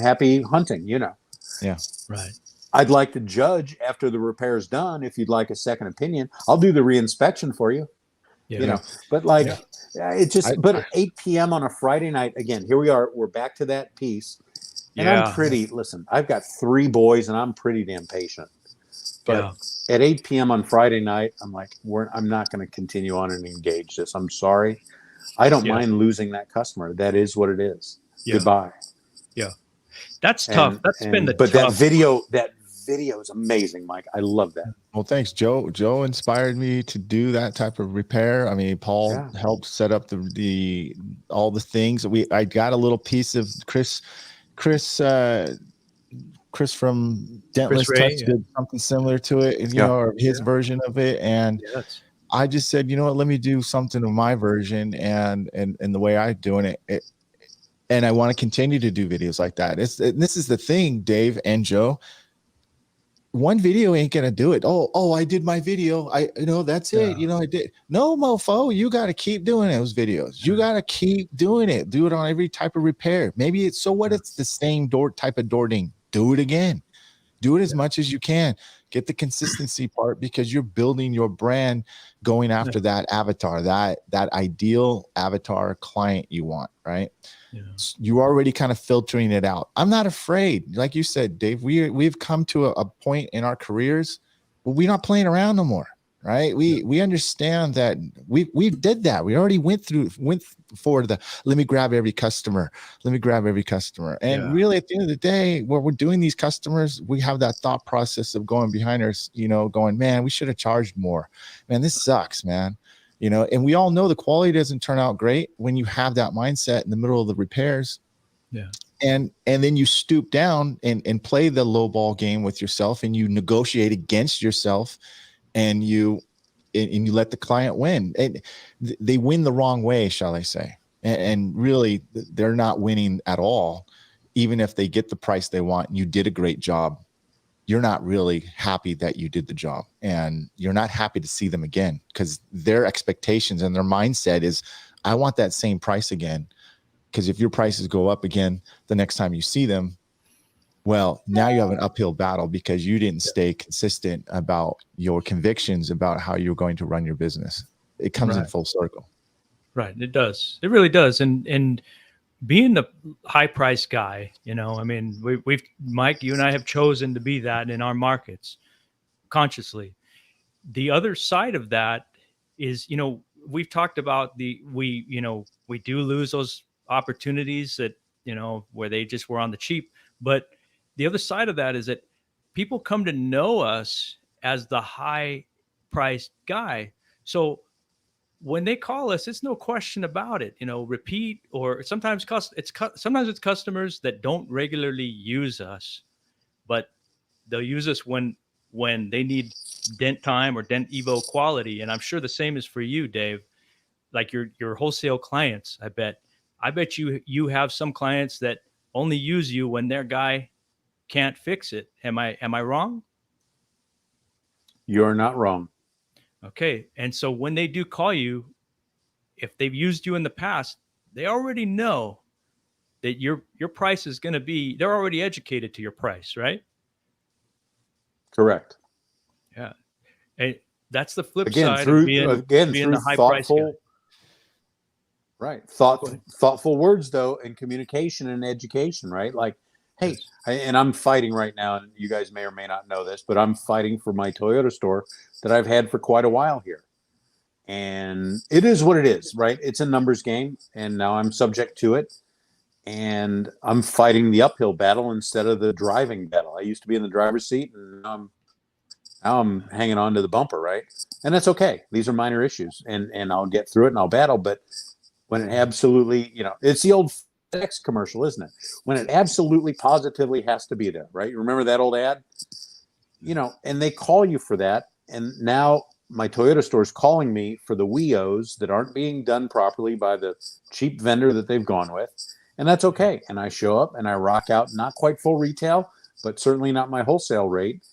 happy hunting, Yeah. Right. I'd like to judge after the repair's done. If you'd like a second opinion, I'll do the reinspection for you. Yeah. But but at 8 p.m. on a Friday night, again, here we are. We're back to that piece. And listen, I've got 3 boys and I'm pretty damn patient. But at 8 p.m. on Friday night, I'm like, I'm not going to continue on and engage this. I'm sorry. I don't mind losing that customer. That is what it is. Yeah. Goodbye. Yeah. That's tough. But that video is amazing, Mike. I love that. Well, thanks, Joe. Joe inspired me to do that type of repair. I mean, Paul helped set up all the things. I got a little piece of Chris from Dentless Touch did something similar to it, or his version of it. And I just said, you know what, let me do something of my version and the way I'm doing it. And I want to continue to do videos like that. This is the thing, Dave and Joe. One video ain't gonna do it. Oh, I did my video. That's it. I did. No, mofo, you got to keep doing those videos. You got to keep doing it. Do it on every type of repair. Maybe it's the same type of door ding. Do it again. Do it as much as you can. Get the consistency part because you're building your brand, going after that avatar, that ideal avatar client you want, right? Yeah. You're already kind of filtering it out. I'm not afraid. Like you said, Dave, we've come to a point in our careers where we're not playing around no more, right? We understand that we did that. We already went for let me grab every customer. And really at the end of the day, when we're doing these customers, we have that thought process of going behind us, going, man, we should have charged more. Man, this sucks, man. And we all know the quality doesn't turn out great when you have that mindset in the middle of the repairs. Yeah. And then you stoop down and play the low ball game with yourself and you negotiate against yourself and you let the client win. And they win the wrong way, shall I say. And really they're not winning at all. Even if they get the price they want and you did a great job, you're not really happy that you did the job and you're not happy to see them again because their expectations and their mindset is, I want that same price again. Because if your prices go up again, the next time you see them, well, now you have an uphill battle because you didn't stay consistent about your convictions about how you're going to run your business. It comes in full circle. Right. It does. It really does. And being the high price guy, I mean, we've Mike, you and I have chosen to be that in our markets consciously. The other side of that is, we've talked about we do lose those opportunities that, where they just were on the cheap. But the other side of that is that people come to know us as the high priced guy. So when they call us, it's no question about it, repeat, or sometimes it's customers that don't regularly use us, but they'll use us when they need dent time or dent evo quality. And I'm sure the same is for you, Dave, like your wholesale clients. I bet you have some clients that only use you when their guy can't fix it. Am I wrong? You're not wrong. Okay. And so when they do call you, if they've used you in the past, they already know that your price is going to be, they're already educated to your price, right? Correct. Yeah. And that's the flip side of being the high price guy. Right. Thoughtful words though, and communication and education, right? Like, hey, and I'm fighting right now, and you guys may or may not know this, but I'm fighting for my Toyota store that I've had for quite a while here. And it is what it is, right? It's a numbers game, and now I'm subject to it. And I'm fighting the uphill battle instead of the driving battle. I used to be in the driver's seat, and now I'm Now I'm hanging on to the bumper, right? And that's okay. These are minor issues, and I'll get through it and I'll battle. But when it absolutely, it's the old FedEx commercial, isn't it? When it absolutely positively has to be there, right? You remember that old ad? And they call you for that. And now my Toyota store is calling me for the WEOs that aren't being done properly by the cheap vendor that they've gone with. And that's okay. And I show up and I rock out, not quite full retail, but certainly not my wholesale rate.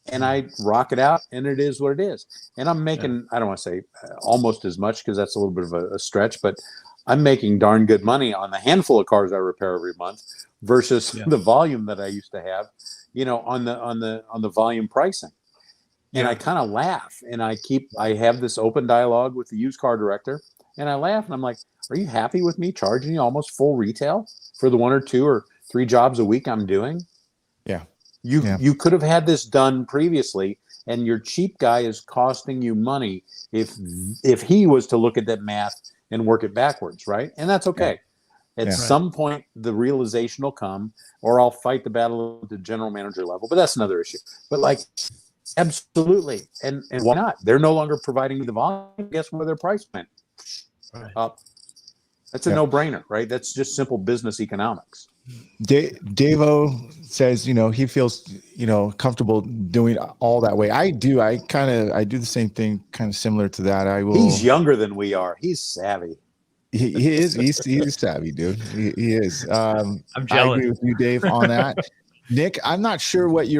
And I rock it out, and it is what it is. And I'm making, I don't want to say almost as much because that's a little bit of a stretch, but I'm making darn good money on the handful of cars I repair every month versus the volume that I used to have, on the volume pricing. And I kind of laugh, and I have this open dialogue with the used car director, and I laugh, and I'm like, are you happy with me charging you almost full retail for the 1 or 2 or 3 jobs a week I'm doing? Yeah. You could have had this done previously, and your cheap guy is costing you money if he was to look at that math and work it backwards, right? And that's okay. At some point, the realization will come, or I'll fight the battle at the general manager level, but that's another issue. But absolutely. And why not? They're no longer providing me the volume. Guess where their price went? Up. That's a no-brainer, right? That's just simple business economics. Davo says, he feels, comfortable doing all that way. I do. I do the same thing, kind of similar to that. He's younger than we are. He's savvy. He is. He's savvy, dude. He is. I'm jealous. I agree with you, Dave, on that. Nick, I'm not sure I'm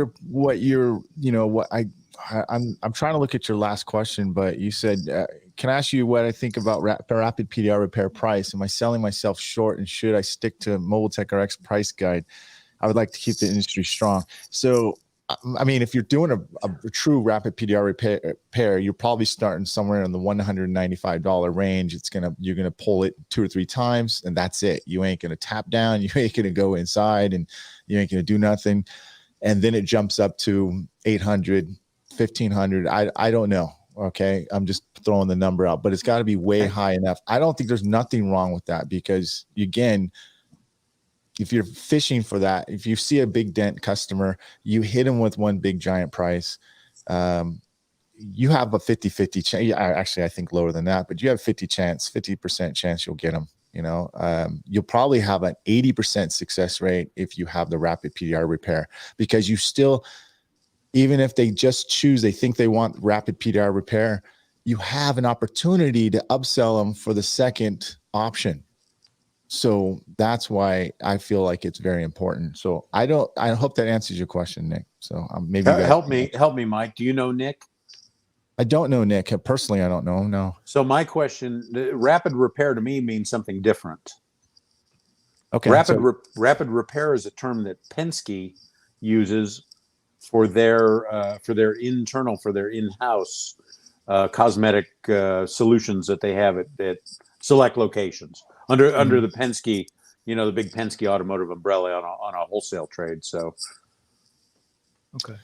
trying to look at your last question, but you said, can I ask you what I think about rapid PDR repair price? Am I selling myself short, and should I stick to Mobile Tech RX price guide? I would like to keep the industry strong. So, I mean, if you're doing a true rapid PDR repair, you're probably starting somewhere in the $195 range. You're gonna pull it 2 or 3 times, and that's it. You ain't gonna tap down. You ain't gonna go inside, and you ain't gonna do nothing. And then it jumps up to 800, 1500. I don't know. Okay, I'm just throwing the number out, but it's got to be way high enough. I don't think there's nothing wrong with that, because again, if you're fishing for that, if you see a big dent customer, you hit them with one big giant price, you have a 50-50 chance. Actually, I think lower than that, but you have 50% chance you'll get them. You'll probably have an 80% success rate if you have the rapid PDR repair, because you still, even if they they think they want rapid PDR repair, you have an opportunity to upsell them for the second option. So that's why I feel like it's very important. So I hope that answers your question, Nick. So maybe help me, Mike. Do you know Nick? I don't know Nick personally. I don't know. No. So my question, rapid repair to me means something different. Okay. Rapid repair is a term that Penske uses for their in-house cosmetic solutions that they have at select locations under the Penske, the big Penske automotive umbrella on a wholesale trade. So, okay.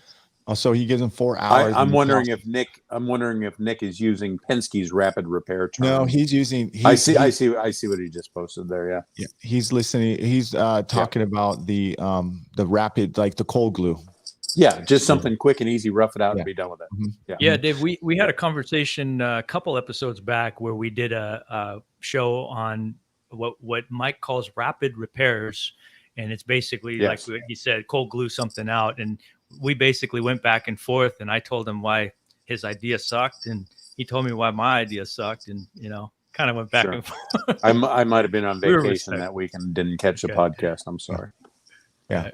Oh, so he gives them 4 hours. I'm wondering if Nick is using Penske's rapid repair term. No, he's using. I see what he just posted there. Yeah. He's listening. He's talking about the rapid, like the cold glue. Yeah, just something quick and easy, rough it out and be done with it. Mm-hmm. Yeah, Dave, we had a conversation a couple episodes back where we did a show on what Mike calls rapid repairs. And it's basically like you said, cold glue something out. And we basically went back and forth, and I told him why his idea sucked, and he told me why my idea sucked, and kind of went back and forth. I might have been on vacation that week and didn't catch the podcast. I'm sorry. Yeah.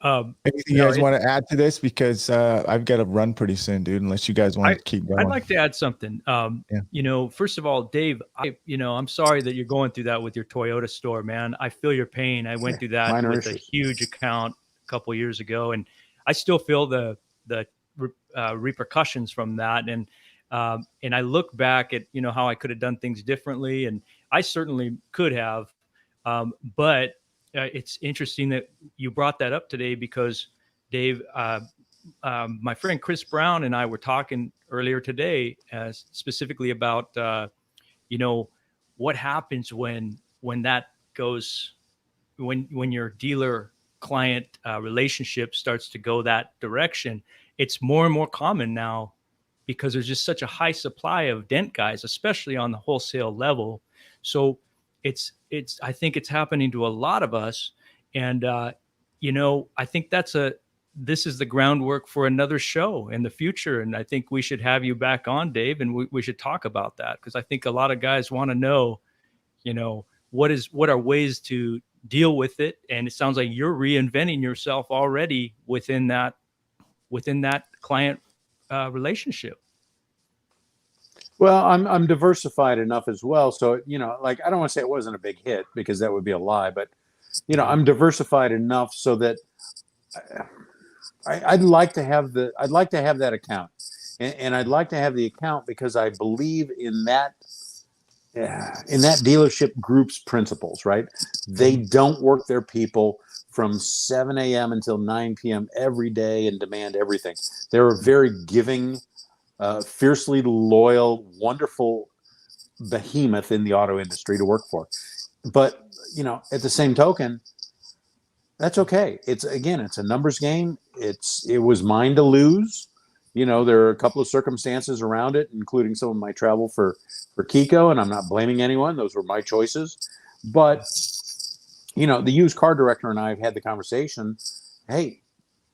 Anything you guys want to add to this? Because I've got to run pretty soon, dude, unless you guys want to keep going. I'd like to add something. First of all, Dave, I'm sorry that you're going through that with your Toyota store, man. I feel your pain. I went through that with a huge account a couple of years ago, and I still feel the repercussions from that. And I look back at, how I could have done things differently, and I certainly could have, but it's interesting that you brought that up today, because Dave, my friend Chris Brown and I were talking earlier today, specifically about, what happens when that goes, when your dealer client relationship starts to go that direction. it's more and more common now because there's just such a high supply of dent guys, especially on the wholesale level. So I think it's happening to a lot of us. And, I think this is the groundwork for another show in the future. And I think we should have you back on, Dave, and we should talk about that, because I think a lot of guys want to know, what are ways to deal with it. And it sounds like you're reinventing yourself already within that client relationship. Well, I'm diversified enough as well. So, like, I don't want to say it wasn't a big hit, because that would be a lie, but, I'm diversified enough so that I'd like to have that account, and I'd like to have the account because I believe in that dealership group's principles, right? They don't work their people from 7 a.m. until 9 p.m. every day and demand everything. They're a very giving, fiercely loyal, wonderful behemoth in the auto industry to work for. But, at the same token, that's okay. It's a numbers game. It was mine to lose. There are a couple of circumstances around it, including some of my travel for Kiko, and I'm not blaming anyone. Those were my choices. But, the used car director and I have had the conversation, hey,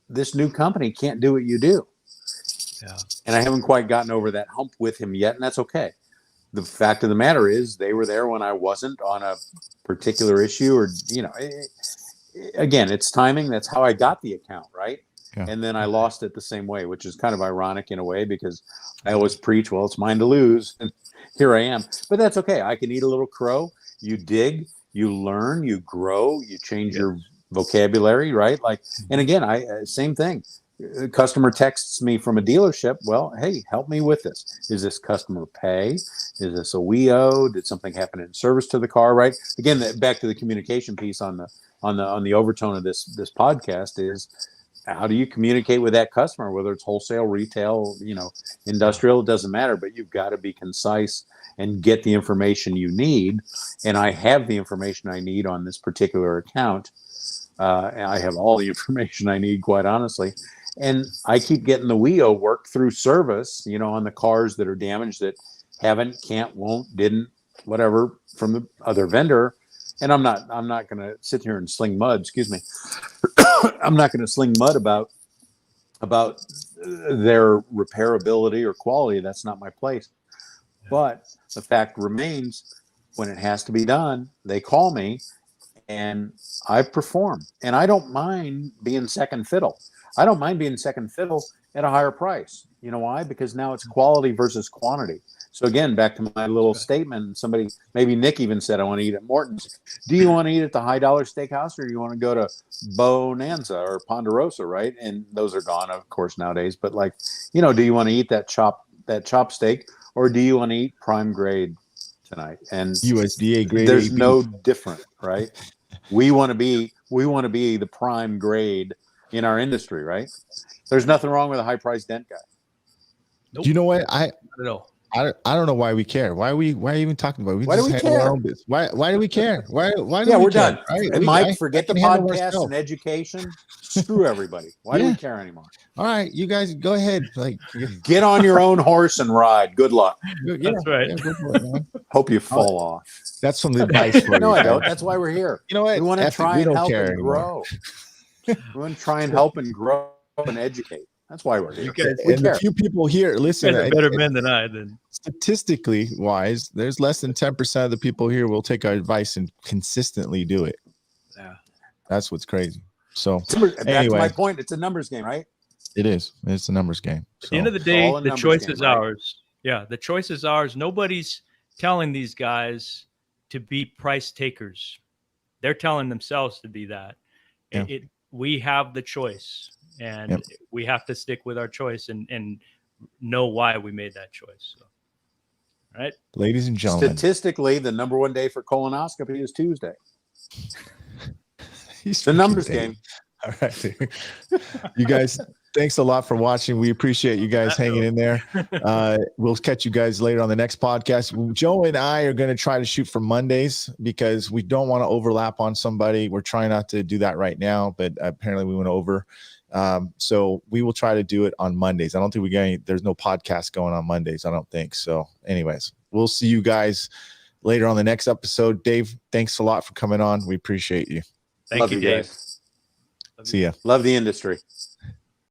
this new company can't do what you do. Yeah. And I haven't quite gotten over that hump with him yet, and that's okay. The fact of the matter is, they were there when I wasn't on a particular issue, or, again, it's timing. That's how I got the account, right? Yeah. And then I lost it the same way, which is kind of ironic in a way, because I always preach, well, it's mine to lose. And here I am. But that's okay. I can eat a little crow. You dig, you learn, you grow, you change your vocabulary, right? Like, and again, same thing. A customer texts me from a dealership. Well, hey, help me with this. Is this customer pay? Is this a WEO? Did something happen in service to the car? Right. Again, back to the communication piece on the overtone of this podcast is, how do you communicate with that customer, whether it's wholesale, retail, industrial, it doesn't matter, but you've got to be concise and get the information you need. And I have the information I need on this particular account. And I have all the information I need, quite honestly. And I keep getting the WEO work through service, on the cars that are damaged, that haven't, can't, won't, didn't, whatever, from the other vendor. And I'm not going to sit here and sling mud. Excuse me. I'm not going to sling mud about their repairability or quality. That's not my place. But the fact remains, when it has to be done, they call me and I perform. And I don't mind being second fiddle. I don't mind being second fiddle at a higher price. You know why? Because now it's quality versus quantity. So again, back to my little statement, somebody, maybe Nick even said, I want to eat at Morton's. Do you want to eat at the high dollar steakhouse, or do you want to go to Bonanza or Ponderosa, right? And those are gone, of course, nowadays. But like, do you want to eat that chop steak, or do you want to eat prime grade tonight? And USDA grade. There's AB. no different, right? We want to be the prime grade in our industry, right? There's nothing wrong with a high priced dent guy. Nope. Do you know what? Not at all. I don't know why we care. Why are we even talking about it? Why do we care? Why do we care? Why do yeah, we we're care? done. Right? And Mike, forget the podcast and education. Screw everybody. Why do we care anymore? All right, you guys go ahead. Like, get on your own horse and ride. Good luck. That's right. Yeah, go for it, man. Hope you fall off. That's some advice for you. No, I don't. That's why we're here. You know what? We want to try and help and anymore. grow. We want to try and help and grow and educate. That's why we're here. And a few people here, listen, are better men than I. Then statistically wise, there's less than 10% of the people here will take our advice and consistently do it. Yeah, that's what's crazy. So back to my point, it's a numbers game, right? It is. It's a numbers game. At the end of the day, the choice is ours. Yeah, the choice is ours. Nobody's telling these guys to be price takers. They're telling themselves to be that. Yeah. We have the choice, and we have to stick with our choice and know why we made that choice. So, all right, ladies and gentlemen. Statistically, the number one day for colonoscopy is Tuesday. It's the numbers game. All right, you guys. Thanks a lot for watching. We appreciate you guys hanging in there. We'll catch you guys later on the next podcast. Joe and I are going to try to shoot for Mondays because we don't want to overlap on somebody. We're trying not to do that right now, but apparently we went over. So we will try to do it on Mondays. I don't think there's no podcast going on Mondays. I don't think so. Anyways, we'll see you guys later on the next episode. Dave, thanks a lot for coming on. We appreciate you. Thank you, Dave. See ya. Love the industry.